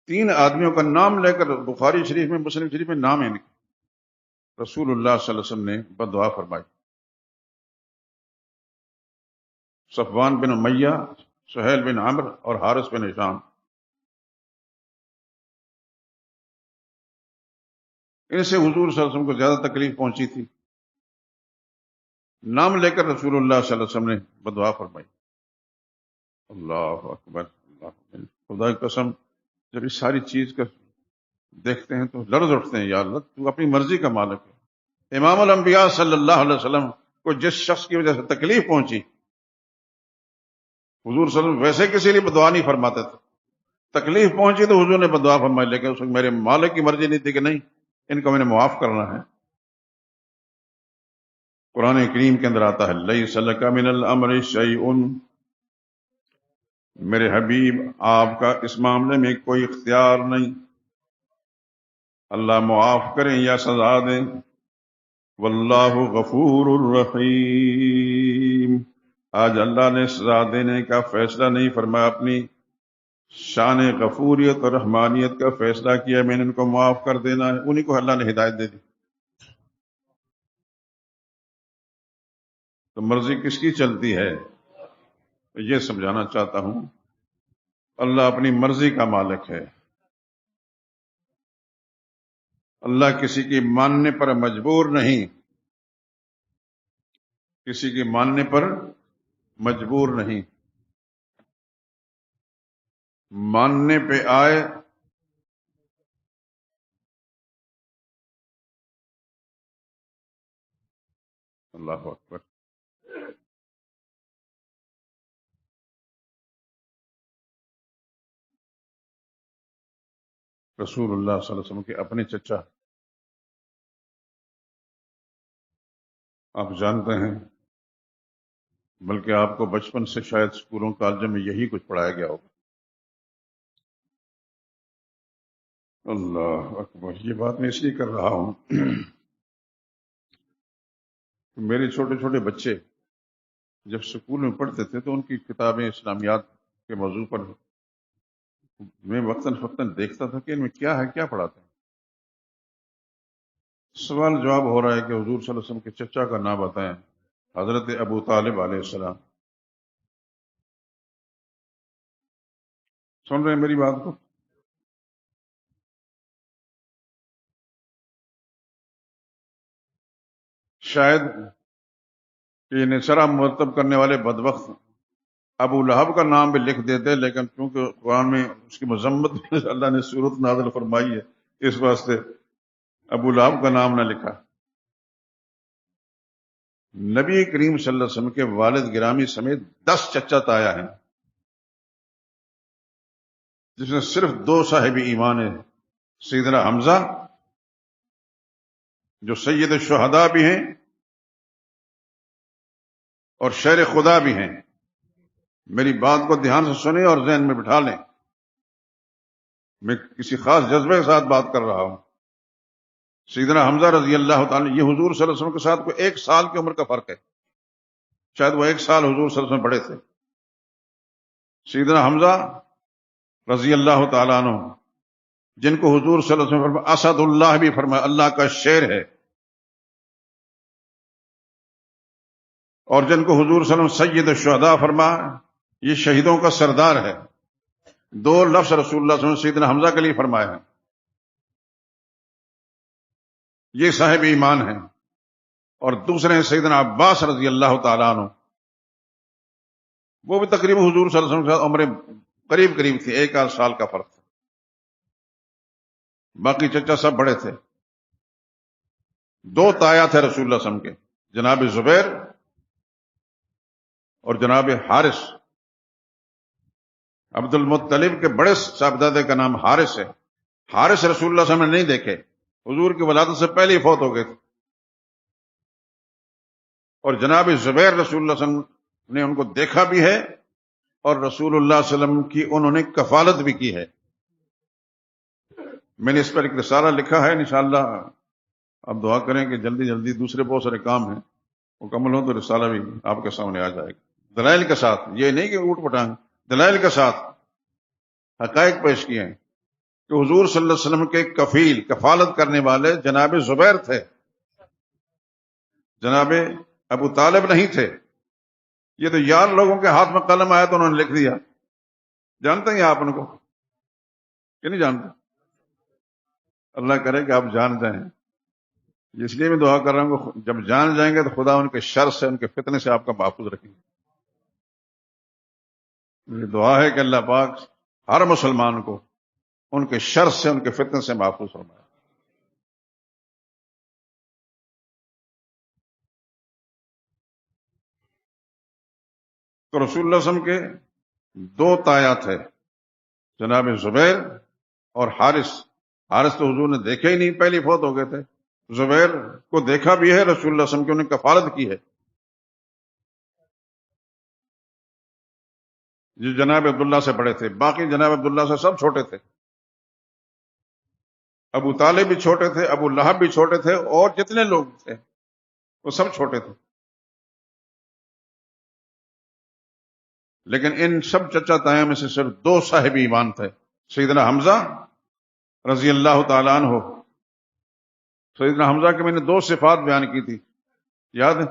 3 آدمیوں کا نام لے کر بخاری شریف میں، مسلم شریف میں نام ہے، رسول اللہ صلی اللہ علیہ وسلم نے بد دعا فرمائی۔ صفوان بن امیہ، سہیل بن عمرو اور حارث بن ہشام، ان سے حضور صلی اللہ علیہ وسلم کو زیادہ تکلیف پہنچی تھی، نام لے کر رسول اللہ صلی اللہ علیہ وسلم نے بد دعا فرمائی۔ اللہ اکبر، اللہ اکبر، خدا کی قسم جب اس ساری چیز کا دیکھتے ہیں تو لرز اٹھتے ہیں، یا اللہ تو اپنی مرضی کا مالک ہے۔ امام الانبیاء صلی اللہ علیہ وسلم کو جس شخص کی وجہ سے تکلیف پہنچی، حضور صلی اللہ علیہ وسلم ویسے کسی لیے بدعا نہیں فرماتے تھے، تکلیف پہنچی تو حضور نے بدعا فرمائی، لیکن اس وقت میرے مالک کی مرضی نہیں تھی کہ نہیں ان کو میں نے معاف کرنا ہے۔ قرآن کریم کے اندر آتا ہے لیس لک من الامر شیء، میرے حبیب آپ کا اس معاملے میں کوئی اختیار نہیں، اللہ معاف کریں یا سزا دیں، واللہ غفور الرحیم، آج اللہ نے سزا دینے کا فیصلہ نہیں فرمایا، اپنی شان غفوریت اور رحمانیت کا فیصلہ کیا، میں نے ان کو معاف کر دینا ہے، انہی کو اللہ نے ہدایت دے دی۔ تو مرضی کس کی چلتی ہے؟ یہ سمجھانا چاہتا ہوں، اللہ اپنی مرضی کا مالک ہے، اللہ کسی کی ماننے پر مجبور نہیں، کسی کی ماننے پر مجبور نہیں، ماننے پہ آئے اللہ اکبر۔ رسول اللہ صلی اللہ علیہ وسلم کے اپنے چچا، آپ جانتے ہیں، بلکہ آپ کو بچپن سے شاید اسکولوں کالجوں میں یہی کچھ پڑھایا گیا ہوگا۔ اللہ اکبر، یہ بات میں اس لیے کر رہا ہوں کہ میرے چھوٹے چھوٹے بچے جب اسکول میں پڑھتے تھے تو ان کی کتابیں اسلامیات کے موضوع پر میں وقتاً فوقتاً دیکھتا تھا کہ ان میں کیا ہے، کیا پڑھاتے ہیں۔ سوال جواب ہو رہا ہے کہ حضور صلی اللہ علیہ وسلم کے چچا کا نام بتائیں، حضرت ابو طالب علیہ السلام۔ سن رہے ہیں میری بات کو؟ شاید کہ نشرہ مرتب کرنے والے بدبخت ابو لہب کا نام بھی لکھ دیتے، لیکن کیونکہ قرآن میں اس کی مذمت اللہ نے سورت نازل فرمائی ہے، اس واسطے ابو لہب کا نام نہ لکھا۔ نبی کریم صلی اللہ علیہ وسلم کے والد گرامی سمیت 10 چچا تایا ہیں، جس میں صرف 2 صاحب ایمان ہیں، سیدنا حمزہ جو سید الشہداء بھی ہیں اور شیر خدا بھی ہیں۔ میری بات کو دھیان سے سنیں اور ذہن میں بٹھا لیں، میں کسی خاص جذبے کے ساتھ بات کر رہا ہوں۔ سیدنا حمزہ رضی اللہ تعالی، یہ حضور صلی اللہ علیہ وسلم کے ساتھ کوئی 1 سال کی عمر کا فرق ہے، شاید وہ 1 سال حضور صلی اللہ علیہ وسلم بڑے تھے۔ سیدنا حمزہ رضی اللہ تعالیٰ عنہ، جن کو حضور صلی اللہ علیہ وسلم فرمایا اسد اللہ بھی فرمایا، اللہ کا شیر ہے، اور جن کو حضور صلی اللہ علیہ وسلم سید الشہداء فرمایا، یہ شہیدوں کا سردار ہے۔ 2 لفظ رسول اللہ صلی اللہ علیہ وسلم سیدنا حمزہ کے لیے فرمائے ہیں۔ یہ صاحب ایمان ہیں. اور دوسرے ہیں سیدنا عباس رضی اللہ تعالیٰ عنہ. وہ بھی تقریباً حضور صلی اللہ علیہ وسلم کے ساتھ عمریں قریب قریب تھی، 1 سال کا فرق تھا. باقی چچا سب بڑے تھے. 2 تایا تھے رسول اللہ صلی اللہ علیہ وسلم کے، جناب زبیر اور جناب حارث. عبد المطلب کے بڑے صاحبزادے کا نام حارث ہے. حارث رسول اللہ صلی اللہ علیہ وسلم نے نہیں دیکھے، حضور کی ولادت سے پہلے ہی فوت ہو گئے تھے. اور جناب زبیر رسول اللہ صلی اللہ علیہ وسلم نے ان کو دیکھا بھی ہے اور رسول اللہ صلی اللہ علیہ وسلم کی انہوں نے کفالت بھی کی ہے. میں نے اس پر ایک رسالہ لکھا ہے، انشاءاللہ آپ دعا کریں کہ جلدی جلدی دوسرے بہت سارے کام ہیں مکمل ہوں تو رسالہ بھی آپ کے سامنے آ جائے گا، دلائل کے ساتھ. یہ نہیں کہ اوٹ پٹانگ، دلائل کے ساتھ حقائق پیش کیے ہیں کہ حضور صلی اللہ علیہ وسلم کے کفیل، کفالت کرنے والے جناب زبیر تھے، جناب ابو طالب نہیں تھے. یہ تو یار لوگوں کے ہاتھ میں قلم آیا تو انہوں نے لکھ دیا. جانتے ہیں آپ ان کو کہ نہیں جانتے؟ اللہ کرے کہ آپ جان جائیں. اس لیے میں دعا کر رہا ہوں کہ جب جان جائیں گے تو خدا ان کے شر سے، ان کے فتنے سے آپ کا محفوظ رکھیں گے. یہ دعا ہے کہ اللہ پاک ہر مسلمان کو ان کے شر سے، ان کے فتنے سے محفوظ فرمائے. تو رسول اللہ صلی اللہ علیہ وسلم کے 2 تایا تھے، جناب زبیر اور حارث. حارث تو حضور نے دیکھے ہی نہیں، پہلے فوت ہو گئے تھے. زبیر کو دیکھا بھی ہے، رسول اللہ صلی اللہ علیہ وسلم کی انہوں نے کفالت کی ہے. جو جناب عبداللہ سے بڑے تھے، باقی جناب عبداللہ سے سب چھوٹے تھے. ابو طالب بھی چھوٹے تھے، ابو لہب بھی چھوٹے تھے، اور جتنے لوگ تھے وہ سب چھوٹے تھے. لیکن ان سب چچا تایا میں سے صرف 2 صاحب ایمان تھے، سیدنا حمزہ رضی اللہ تعالیٰ عنہ. سیدنا حمزہ کے میں نے 2 صفات بیان کی تھی، یاد ہے؟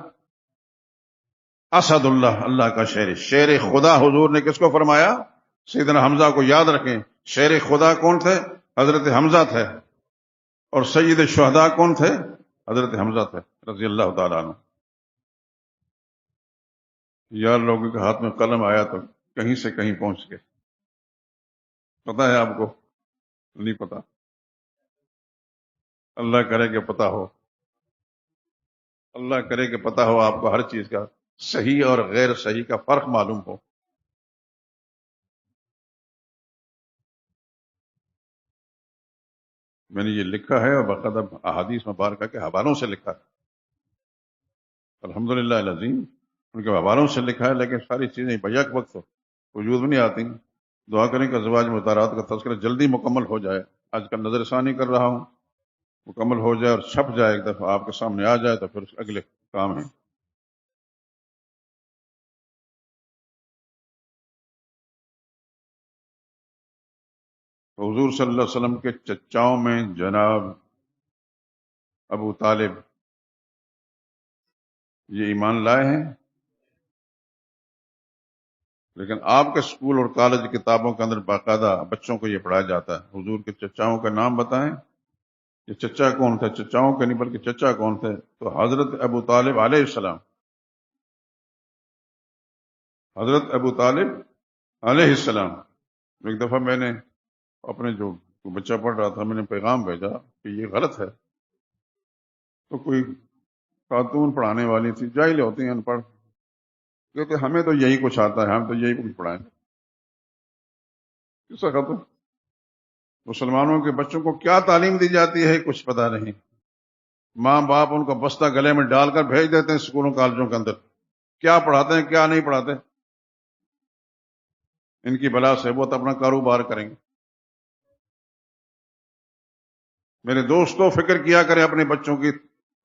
اسد اللہ، اللہ کا شیر، شیر خدا. حضور نے کس کو فرمایا؟ سیدنا حمزہ کو. یاد رکھیں، شیر خدا کون تھے؟ حضرت حمزہ تھے. اور سید الشہداء کون تھے؟ حضرت حمزہ تھے رضی اللہ تعالیٰ عنہ. یار لوگوں کے ہاتھ میں قلم آیا تو کہیں سے کہیں پہنچ گئے. پتا ہے آپ کو؟ نہیں پتا. اللہ کرے کہ پتا ہو، اللہ کرے کہ پتا ہو آپ کو ہر چیز کا صحیح اور غیر صحیح کا فرق معلوم ہو. میں نے یہ لکھا ہے اور باقاعدہ احادیث مبارکہ کے حوالوں سے لکھا ہے. الحمدللہ العظیم ان کے حوالوں سے لکھا ہے، لیکن ساری چیزیں بیک وقت وجود میں نہیں آتی. دعا کریں کہ ازواج مطہرات کا تذکرہ جلدی مکمل ہو جائے. آج کل نظر ثانی کر رہا ہوں، مکمل ہو جائے اور چھپ جائے، ایک دفعہ آپ کے سامنے آ جائے تو پھر اگلے کام ہیں. تو حضور صلی اللہ علیہ وسلم کے چچاؤں میں جناب ابو طالب یہ ایمان لائے ہیں. لیکن آپ کے اسکول اور کالج کتابوں کے اندر باقاعدہ بچوں کو یہ پڑھایا جاتا ہے. حضور کے چچاؤں کا نام بتائیں، یہ چچا کون تھے؟ چچاؤں کے نہیں بلکہ چچا کون تھے؟ تو حضرت ابو طالب علیہ السلام. حضرت ابو طالب علیہ السلام. ایک دفعہ میں نے اپنے جو بچہ پڑھ رہا تھا، میں نے پیغام بھیجا کہ یہ غلط ہے. تو کوئی خاتون پڑھانے والی تھی، جاہل ہوتی ہیں، ان پڑھ، کہتے ہمیں تو یہی کچھ آتا ہے، ہم تو یہی کچھ پڑھائیں. کس وقت مسلمانوں کے بچوں کو کیا تعلیم دی جاتی ہے کچھ پتہ نہیں. ماں باپ ان کو بستہ گلے میں ڈال کر بھیج دیتے ہیں اسکولوں کالجوں کے اندر. کیا پڑھاتے ہیں کیا نہیں پڑھاتے، ان کی بلا سے وہ تو اپنا کاروبار کریں گے. میرے دوستوں فکر کیا کریں اپنے بچوں کی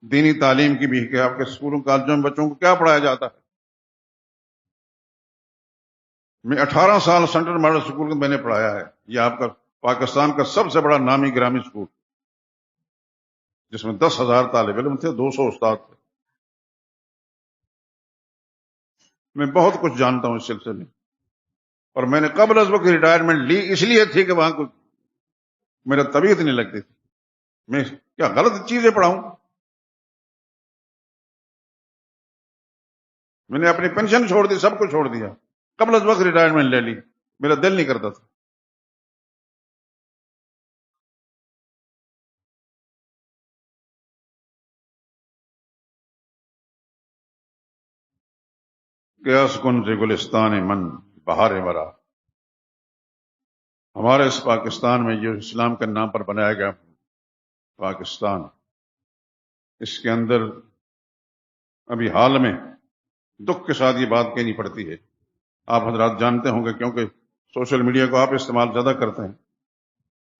دینی تعلیم کی بھی، کہ آپ کے اسکولوں کالجوں میں بچوں کو کیا پڑھایا جاتا ہے. میں 18 سال سینٹرل ماڈل اسکول میں نے پڑھایا ہے. یہ آپ کا پاکستان کا سب سے بڑا نامی گرامی اسکول، جس میں 10,000 طالب علم تھے، 200 استاد تھے. میں بہت کچھ جانتا ہوں اس سلسلے میں. اور میں نے قبل از وقت ریٹائرمنٹ لی اس لیے تھی کہ وہاں میرا طبیعت نہیں لگتی تھی. میں کیا غلط چیزیں پڑھاؤں؟ میں نے اپنی پینشن چھوڑ دی، سب کچھ چھوڑ دیا، قبل از وقت ریٹائرمنٹ لے لی، میرا دل نہیں کرتا تھا۔ قیاس کن سے گلستان من بہار مرا، ہمارے اس پاکستان میں جو اسلام کے نام پر بنایا گیا پاکستان، اس کے اندر ابھی حال میں دکھ کے ساتھ یہ بات کہنی پڑتی ہے، آپ حضرات جانتے ہوں گے کیونکہ سوشل میڈیا کو آپ استعمال زیادہ کرتے ہیں۔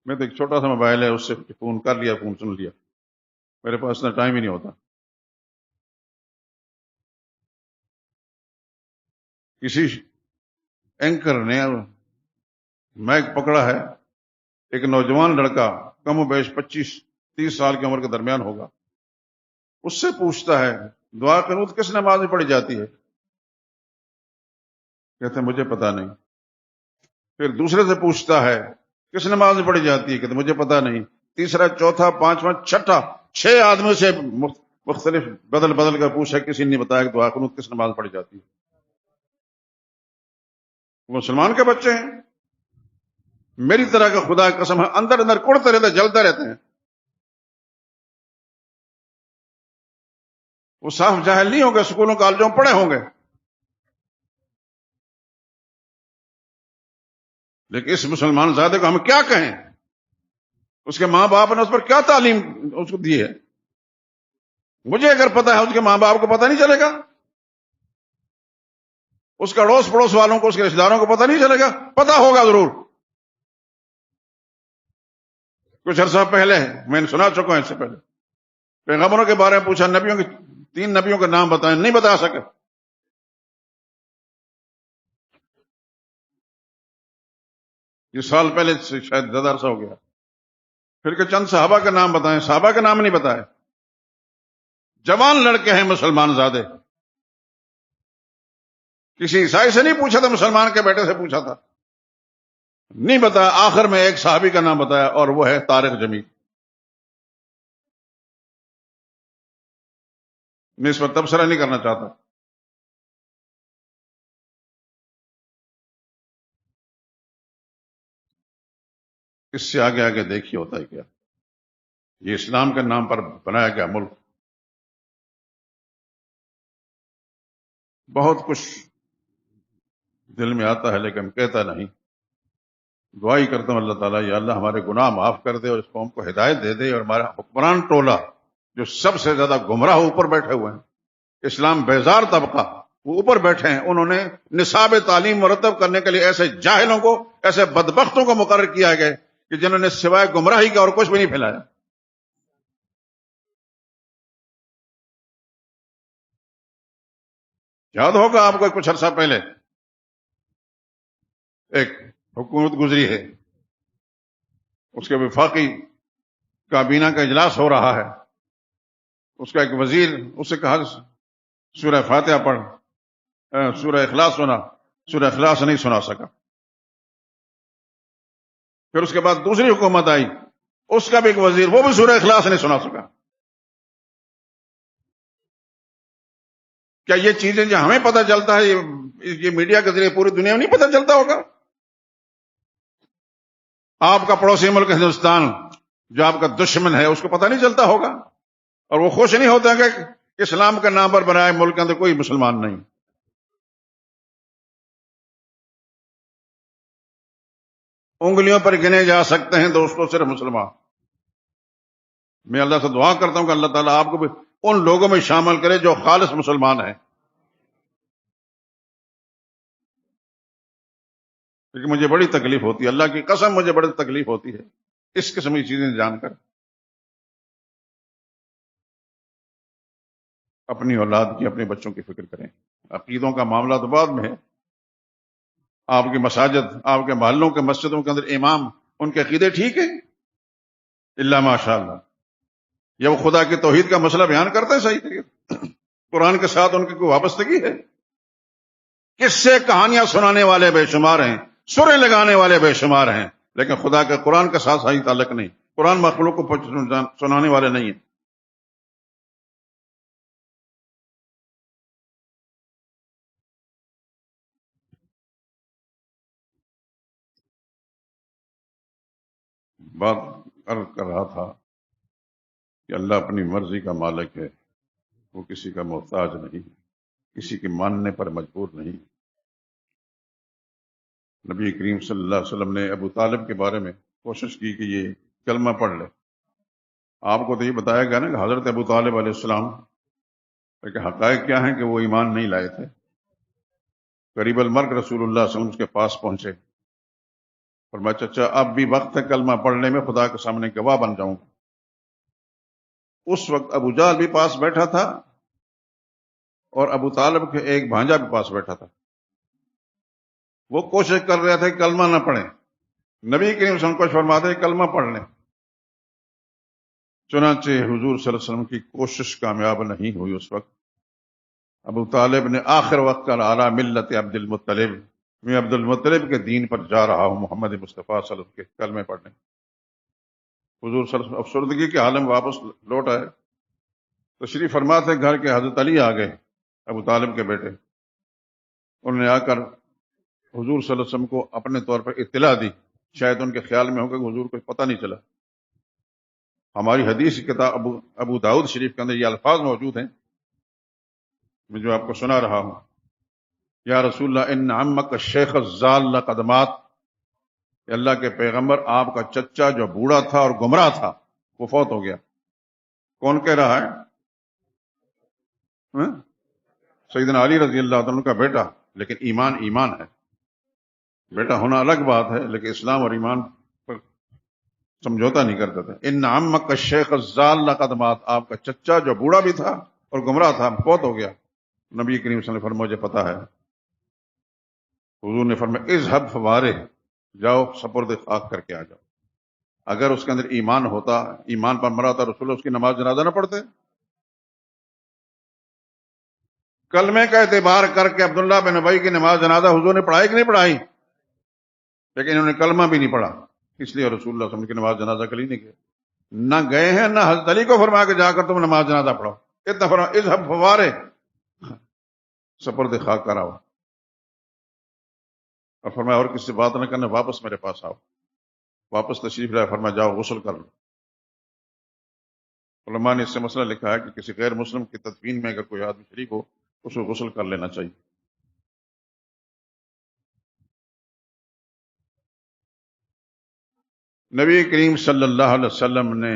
میں تو ایک چھوٹا سا موبائل ہے، اس سے فون کر لیا، فون سن لیا، میرے پاس اتنا ٹائم ہی نہیں ہوتا۔ کسی اینکر نے مائک پکڑا ہے، ایک نوجوان لڑکا کم و بیش 25-30 سال کی عمر کے درمیان ہوگا، اس سے پوچھتا ہے دعا قنوت کس نماز میں پڑھی جاتی ہے؟ کہتے ہیں مجھے پتا نہیں۔ پھر دوسرے سے پوچھتا ہے کس نماز میں پڑھی جاتی ہے؟ کہتے ہیں مجھے پتا نہیں۔ تیسرا، چوتھا، پانچواں، چھٹا، 6 آدمیوں سے مختلف بدل بدل کر پوچھا، کسی نے نہیں بتایا کہ دعا قنوت کس نماز میں پڑھی جاتی ہے۔ وہ مسلمان کے بچے ہیں، میری طرح کا خدا کی قسم ہے اندر اندر کڑتے رہتے، جلتے رہتے ہیں۔ وہ صاف جاہل نہیں ہوں گے، اسکولوں کالجوں میں پڑھے ہوں گے، لیکن اس مسلمان زادے کو ہم کیا کہیں؟ اس کے ماں باپ نے اس پر کیا تعلیم اس کو دی ہے؟ مجھے اگر پتا ہے، اس کے ماں باپ کو پتا نہیں چلے گا؟ اس کا اڑوس پڑوس والوں کو، اس کے رشتے داروں کو پتا نہیں چلے گا؟ پتا ہوگا ضرور۔ کچھ عرصہ پہلے میں نے سنا چکا ہوں، اس سے پہلے پیغمبروں کے بارے میں پوچھا، نبیوں کے 3 نبیوں کے نام بتائیں، نہیں بتا سکے۔ یہ سال پہلے سے شاید زیادہ عرصہ ہو گیا۔ پھر کہ چند صحابہ کے نام بتائیں، صحابہ کے نام نہیں بتائے۔ جوان لڑکے ہیں مسلمان زادے، کسی عیسائی سے نہیں پوچھا تھا، مسلمان کے بیٹے سے پوچھا تھا، نہیں بتایا۔ آخر میں ایک صحابی کا نام بتایا، اور وہ ہے طارق جمیل۔ میں اس پر تبصرہ نہیں کرنا چاہتا۔ اس سے آگے آگے دیکھیے ہوتا ہے کیا۔ یہ اسلام کے نام پر بنایا گیا ملک، بہت کچھ دل میں آتا ہے لیکن کہتا نہیں۔ دعا ہی کرتا ہوں اللہ تعالیٰ، یا اللہ ہمارے گناہ معاف کر دے اور اس قوم کو ہدایت دے دے، اور ہمارا حکمران ٹولہ جو سب سے زیادہ گمراہ اوپر بیٹھے ہوئے ہیں، اسلام بیزار طبقہ وہ اوپر بیٹھے ہیں، انہوں نے نصاب تعلیم مرتب کرنے کے لیے ایسے جاہلوں کو، ایسے بدبختوں کو مقرر کیا گیا کہ جنہوں نے سوائے گمراہی کا اور کچھ بھی نہیں پھیلایا۔ یاد ہوگا آپ کو کچھ عرصہ پہلے ایک حکومت گزری ہے، اس کے وفاقی کابینہ کا اجلاس ہو رہا ہے، اس کا ایک وزیر اس سے کہا سورہ فاتحہ پڑھ، سورہ اخلاص سنا، سورہ اخلاص نہیں سنا سکا۔ پھر اس کے بعد دوسری حکومت آئی، اس کا بھی ایک وزیر، وہ بھی سورہ اخلاص نہیں سنا سکا۔ کیا یہ چیزیں جو ہمیں پتہ چلتا ہے، یہ میڈیا کے ذریعے پوری دنیا میں نہیں پتہ چلتا ہوگا؟ آپ کا پڑوسی ملک ہندوستان جو آپ کا دشمن ہے، اس کو پتہ نہیں چلتا ہوگا، اور وہ خوش نہیں ہوتا کہ اسلام کے نام پر بنائے ملک کے اندر کوئی مسلمان نہیں۔ انگلیوں پر گنے جا سکتے ہیں دوستوں صرف مسلمان۔ میں اللہ سے دعا کرتا ہوں کہ اللہ تعالیٰ آپ کو بھی ان لوگوں میں شامل کرے جو خالص مسلمان ہیں، کیونکہ مجھے بڑی تکلیف ہوتی ہے، اللہ کی قسم مجھے بڑی تکلیف ہوتی ہے اس قسم کی چیزیں جان کر۔ اپنی اولاد کی، اپنے بچوں کی فکر کریں۔ عقیدوں کا معاملہ تو بعد میں ہے۔ آپ کی مساجد، آپ کے محلوں کے مسجدوں کے اندر امام، ان کے عقیدے ٹھیک ہیں؟ اللہ ماشاء اللہ، یا وہ خدا کی توحید کا مسئلہ بیان کرتے ہیں صحیح طریقے قرآن کے ساتھ ان کی کوئی وابستگی ہے؟ کس سے کہانیاں سنانے والے بے شمار ہیں، سریں لگانے والے بے شمار ہیں، لیکن خدا کے قرآن کے ساتھ صحیح تعلق نہیں، قرآن مخلوق کو سنانے والے نہیں ہیں. بات عرض کر رہا تھا کہ اللہ اپنی مرضی کا مالک ہے، وہ کسی کا محتاج نہیں، کسی کے ماننے پر مجبور نہیں. نبی کریم صلی اللہ علیہ وسلم نے ابو طالب کے بارے میں کوشش کی کہ یہ کلمہ پڑھ لے. آپ کو تو یہ بتایا گیا نا کہ حضرت ابو طالب علیہ السلام، لیکن حقائق کیا ہیں کہ وہ ایمان نہیں لائے تھے. قریب المرگ رسول اللہ صلی اللہ علیہ وسلم اس کے پاس پہنچے، فرمایا چچا اب بھی وقت ہے کلمہ پڑھنے میں، خدا کے سامنے گواہ بن جاؤں. اس وقت ابو جہل بھی پاس بیٹھا تھا اور ابو طالب کے ایک بھانجا بھی پاس بیٹھا تھا. وہ کوشش کر رہے تھے کلمہ نہ پڑھیں. نبی کریم صلی اللہ علیہ وسلم کو فرماتے کلمہ پڑھ لیں. چنانچہ حضور صلی اللہ علیہ وسلم کی کوشش کامیاب نہیں ہوئی. اس وقت ابو طالب نے آخر وقت کا اعلیٰ ملت عبد المطلب، میں عبد المطلب کے دین پر جا رہا ہوں، محمد مصطفیٰ صلی اللہ علیہ وسلم کے کلمے پڑھنے. حضور صلی اللہ علیہ وسلم افسردگی کے حال میں واپس لوٹ آئے. تشریف فرما تھے گھر کے، حضرت علی آ گئے ابو طالب کے بیٹے. انہوں نے آ کر حضور صلی اللہ علیہ وسلم کو اپنے طور پر اطلاع دی. شاید ان کے خیال میں ہوگا کہ حضور کو پتہ نہیں چلا. ہماری حدیث کی کتاب ابو داؤد شریف کے اندر یہ الفاظ موجود ہیں، میں جو آپ کو سنا رہا ہوں. یا رسول اللہ ان عمک الشیخ الضال قد مات، کہ اللہ کے پیغمبر آپ کا چچا جو بوڑھا تھا اور گمراہ تھا وہ فوت ہو گیا. کون کہہ رہا ہے؟ ہاں؟ سیدنا علی رضی اللہ عنہ کا بیٹا. لیکن ایمان ایمان ہے، بیٹا ہونا الگ بات ہے، لیکن اسلام اور ایمان پر سمجھوتا نہیں کرتے تھے. ان عمک الشیخ الضال قد مات، آپ کا چچا جو بوڑھا بھی تھا اور گمراہ تھا فوت ہو گیا. نبی کریم صلی اللہ علیہ وسلم فرمایا مجھے پتا ہے. حضور نے فرمایا اذهب فوارے، جاؤ سپرد خاک کر کے آ جاؤ. اگر اس کے اندر ایمان ہوتا، ایمان پر مرا تھا، رسول اللہ اس کی نماز جنازہ نہ پڑھتے. کلمے کا اعتبار کر کے عبداللہ بن ابی کی نماز جنازہ حضور نے پڑھائی کہ نہیں پڑھائی؟ لیکن انہوں نے کلمہ بھی نہیں پڑھا، اس لیے رسول اللہ صلی اللہ علیہ وسلم کی نماز جنازہ کے لیے نہیں گئے. نہ گئے ہیں، نہ حضرت علی کو فرمایا کہ جا کر تم نماز جنازہ پڑھو. اتنا فرمایا اذهب فوارے، سپرد خاک کراؤ. اور فرمایا اور کسی سے بات نہ کرنا، واپس میرے پاس آؤ. واپس تشریف لائے، فرمایا جاؤ غسل کر لو. علماء نے اس سے مسئلہ لکھا ہے کہ کسی غیر مسلم کی تدفین میں اگر کوئی آدمی شریک ہو اس کو غسل کر لینا چاہیے. نبی کریم صلی اللہ علیہ وسلم نے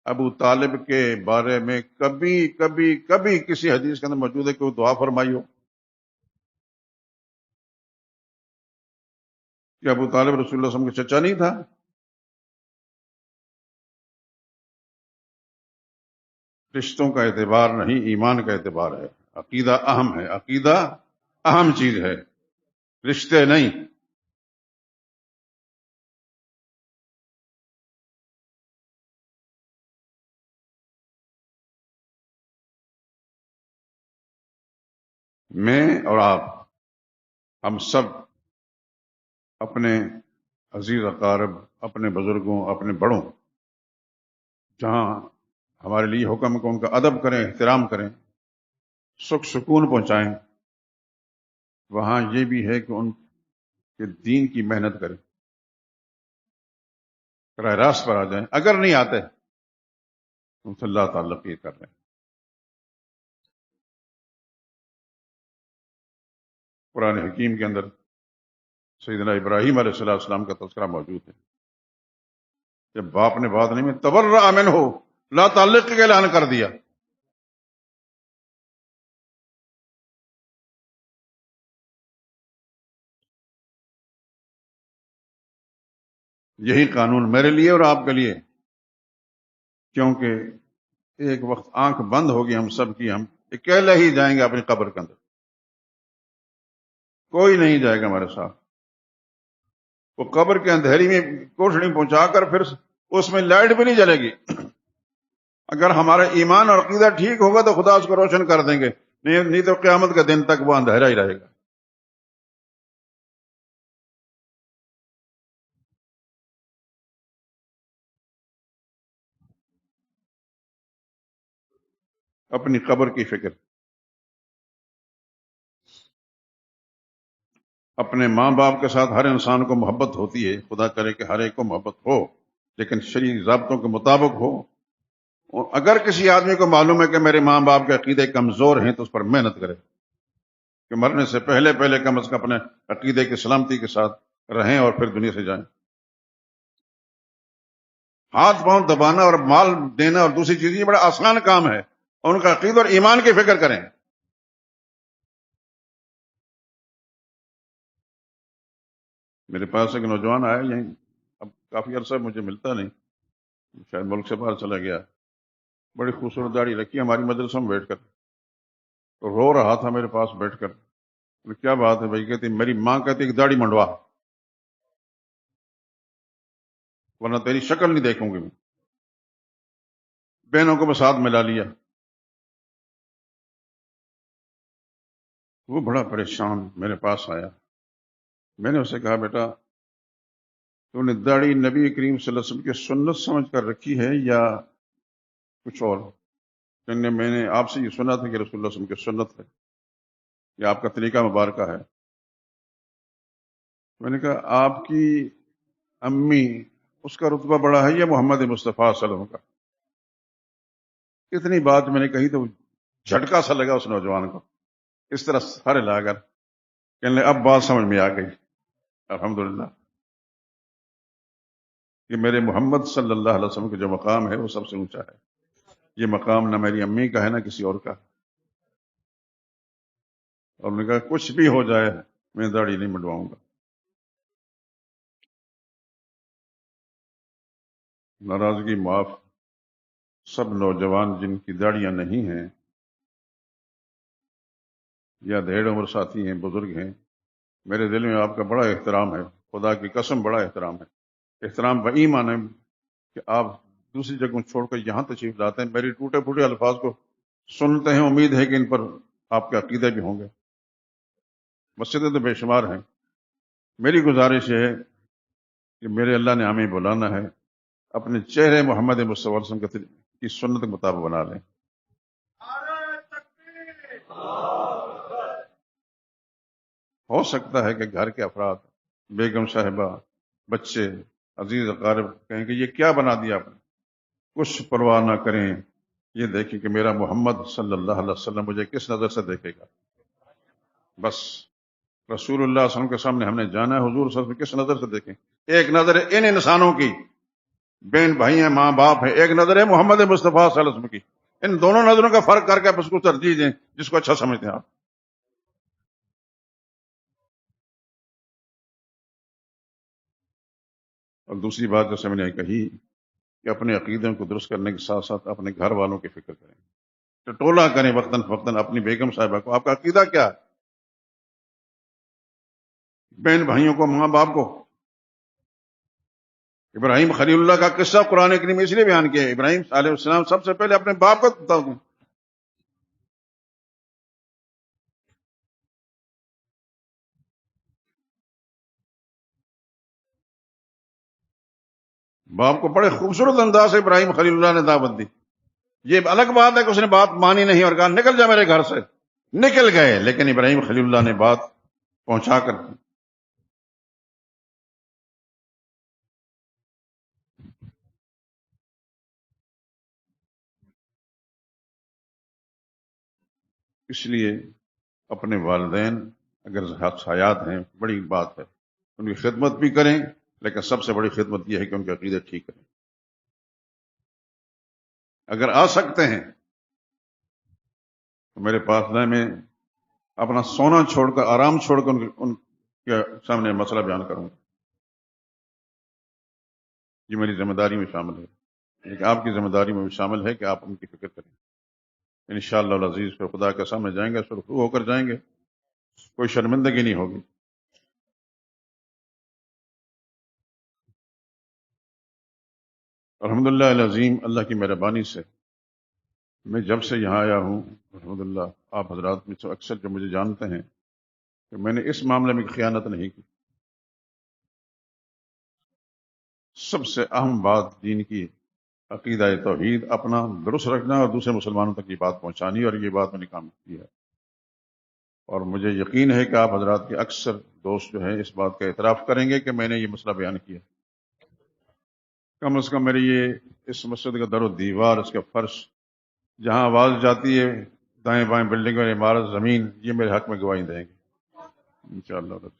ابو طالب کے بارے میں کبھی کسی حدیث کے اندر موجود ہے کہ وہ دعا فرمائی ہو کہ ابو طالب رسول اللہ صلی اللہ علیہ وسلم کے چچا نہیں تھا؟ رشتوں کا اعتبار نہیں، ایمان کا اعتبار ہے. عقیدہ اہم ہے، عقیدہ اہم چیز ہے، رشتے نہیں. میں اور آپ، ہم سب اپنے عزیز اقارب، اپنے بزرگوں، اپنے بڑوں، جہاں ہمارے لیے حکم کو ان کا ادب کریں، احترام کریں، سکھ سکون پہنچائیں، وہاں یہ بھی ہے کہ ان کے دین کی محنت کریں، راہ راست پر آ جائیں. اگر نہیں آتے تو صلی اللہ تعالیٰ کی کر رہے ہیں. قرآن حکیم کے اندر سیدنا ابراہیم علیہ السلام کا تذکرہ موجود ہے. جب باپ نے بات نہیں میں تبرأ منہ، لا تعلق کا اعلان کر دیا. یہی قانون میرے لیے اور آپ کے لیے، کیونکہ ایک وقت آنکھ بند ہوگی ہم سب کی، ہم اکیلے ہی جائیں گے اپنی قبر کے اندر، کوئی نہیں جائے گا ہمارے ساتھ. وہ قبر کے اندھیری میں کوٹڑی پہنچا کر پھر اس میں لائٹ بھی نہیں جلے گی. اگر ہمارا ایمان اور عقیدہ ٹھیک ہوگا تو خدا اس کو روشن کر دیں گے، نہیں تو قیامت کے دن تک وہ اندھیرا ہی رہے گا. اپنی قبر کی فکر، اپنے ماں باپ کے ساتھ ہر انسان کو محبت ہوتی ہے، خدا کرے کہ ہر ایک کو محبت ہو، لیکن شرعی ضابطوں کے مطابق ہو۔ اور اگر کسی آدمی کو معلوم ہے کہ میرے ماں باپ کے عقیدے کمزور ہیں تو اس پر محنت کرے کہ مرنے سے پہلے پہلے کم از کم اپنے عقیدے کی سلامتی کے ساتھ رہیں اور پھر دنیا سے جائیں۔ ہاتھ پاؤں دبانا اور مال دینا اور دوسری چیز یہ بڑا آسان کام ہے، اور ان کا عقیدہ اور ایمان کی فکر کریں۔ میرے پاس ایک نوجوان آیا یہیں، اب کافی عرصہ مجھے ملتا نہیں، شاید ملک سے باہر چلا گیا، بڑی خوبصورت داڑھی رکھی، ہماری مدرسہ میں بیٹھ کر تو رو رہا تھا میرے پاس بیٹھ کر۔ کیا بات ہے بھائی؟ کہتی میری ماں کہتی کہ داڑھی منڈوا ورنہ تیری شکل نہیں دیکھوں گی میں۔ بہنوں کو میں ساتھ ملا لیا، وہ بڑا پریشان میرے پاس آیا۔ میں نے اسے کہا بیٹا تو نے داڑھی نبی کریم صلی اللہ علیہ وسلم کی سنت سمجھ کر رکھی ہے یا کچھ اور؟ کہنے میں نے آپ سے یہ سنا تھا کہ رسول اللہ صلی اللہ علیہ وسلم کی سنت ہے، یہ آپ کا طریقہ مبارکہ ہے۔ میں نے کہا آپ کی امی اس کا رتبہ بڑا ہے یا محمد مصطفیٰ صلی اللہ علیہ وسلم کا؟ اتنی بات میں نے کہی تو جھٹکا سا لگا اس نوجوان کو، اس طرح سر ہلا کر کہنے لگے اب بات سمجھ میں آ گئی، الحمدللہ کہ میرے محمد صلی اللہ علیہ وسلم کا جو مقام ہے وہ سب سے اونچا ہے، یہ مقام نہ میری امی کا ہے نہ کسی اور کا۔ اور نے کہا کچھ بھی ہو جائے میں داڑھی نہیں منڈواؤں گا۔ ناراضگی معاف، سب نوجوان جن کی داڑیاں نہیں ہیں یا دھیڑ عمر ساتھی ہیں، بزرگ ہیں، میرے دل میں آپ کا بڑا احترام ہے، خدا کی قسم بڑا احترام ہے۔ احترام وہی مانے کہ آپ دوسری جگہوں چھوڑ کر یہاں تشریف لاتے ہیں، میری ٹوٹے پھوٹے الفاظ کو سنتے ہیں، امید ہے کہ ان پر آپ کے عقیدے بھی ہوں گے۔ مسجدیں تو بے شمار ہیں، میری گزارش یہ ہے کہ میرے اللہ نے ہمیں بلانا ہے، اپنے چہرے محمد مصطفیٰ صلی اللہ علیہ وسلم کی سنت کے مطابق بنا لیں۔ ہو سکتا ہے کہ گھر کے افراد، بیگم صاحبہ، بچے، عزیز اقارب کہیں کہ یہ کیا بنا دیا آپ نے، کچھ پرواہ نہ کریں، یہ دیکھیں کہ میرا محمد صلی اللہ علیہ وسلم مجھے کس نظر سے دیکھے گا۔ بس رسول اللہ صلی اللہ علیہ وسلم کے سامنے ہم نے جانا ہے، حضور صلی اللہ علیہ وسلم کس نظر سے دیکھیں۔ ایک نظر ہے ان انسانوں کی، بہن بھائی ہیں، ماں باپ ہیں، ایک نظر ہے محمد مصطفیٰ صلی اللہ علیہ وسلم کی، ان دونوں نظروں کا فرق کر کے آپ اس کو ترجیح دیں جس کو اچھا سمجھتے ہیں آپ۔ اور دوسری بات جیسے میں نے کہی کہ اپنے عقیدوں کو درست کرنے کے ساتھ ساتھ اپنے گھر والوں کی فکر کریں، ٹٹولہ کریں وقتاً فوقتاً اپنی بیگم صاحبہ کو، آپ کا عقیدہ کیا ہے، بہن بھائیوں کو، ماں باپ کو۔ ابراہیم خلیل اللہ کا قصہ قرآن کریم میں اس لیے بیان کیا ہے، ابراہیم علیہ السلام سب سے پہلے اپنے باپ کو بتا دیں۔ باپ کو بڑے خوبصورت انداز سے ابراہیم خلیل اللہ نے دعوت دی۔ یہ الگ بات ہے کہ اس نے بات مانی نہیں اور کہا نکل جا میرے گھر سے، نکل گئے، لیکن ابراہیم خلیل اللہ نے بات پہنچا کر دی۔ اس لیے اپنے والدین اگر حیات ہیں بڑی بات ہے، ان کی خدمت بھی کریں، لیکن سب سے بڑی خدمت یہ ہے کہ ان کے عقیدے ٹھیک کریں۔ اگر آ سکتے ہیں تو میرے پاس لائیں، میں اپنا سونا چھوڑ کر، آرام چھوڑ کر ان کے سامنے مسئلہ بیان کروں گا، یہ میری ذمہ داری میں شامل ہے، لیکن آپ کی ذمہ داری میں بھی شامل ہے کہ آپ ان کی فکر کریں۔ انشاءاللہ العزیز پھر خدا کے سامنے جائیں گے، سرخرو ہو کر جائیں گے، کوئی شرمندگی نہیں ہوگی۔ الحمدللہ العظیم، اللہ کی مہربانی سے میں جب سے یہاں آیا ہوں، الحمدللہ آپ حضرات میں سے اکثر جو مجھے جانتے ہیں کہ میں نے اس معاملے میں خیانت نہیں کی۔ سب سے اہم بات دین کی عقیدہ توحید اپنا درست رکھنا اور دوسرے مسلمانوں تک یہ بات پہنچانی، اور یہ بات میں نے کام کی ہے۔ اور مجھے یقین ہے کہ آپ حضرات کے اکثر دوست جو ہیں اس بات کا اعتراف کریں گے کہ میں نے یہ مسئلہ بیان کیا۔ کم از کم میری یہ اس مسجد کا در و دیوار، اس کا فرش، جہاں آواز جاتی ہے، دائیں بائیں بلڈنگ اور عمارت، زمین، یہ میرے حق میں گواہی دیں گے انشاءاللہ رب۔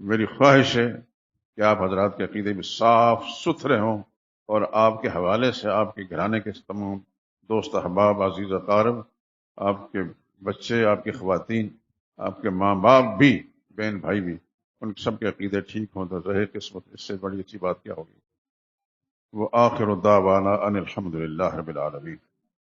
میری خواہش ہے کہ آپ حضرات کے عقیدے بھی صاف ستھرے ہوں، اور آپ کے حوالے سے آپ کے گھرانے کے تمام دوست احباب، عزیز اقارب، آپ کے بچے، آپ کی خواتین، آپ کے ماں باپ بھی، بہن بھائی بھی، ان سب کے عقیدے ٹھیک ہوں تو رہے قسمت، اس سے بڑی اچھی بات کیا ہوگی۔ وہ آخر دعوانا ان الحمد للہ رب العالمین۔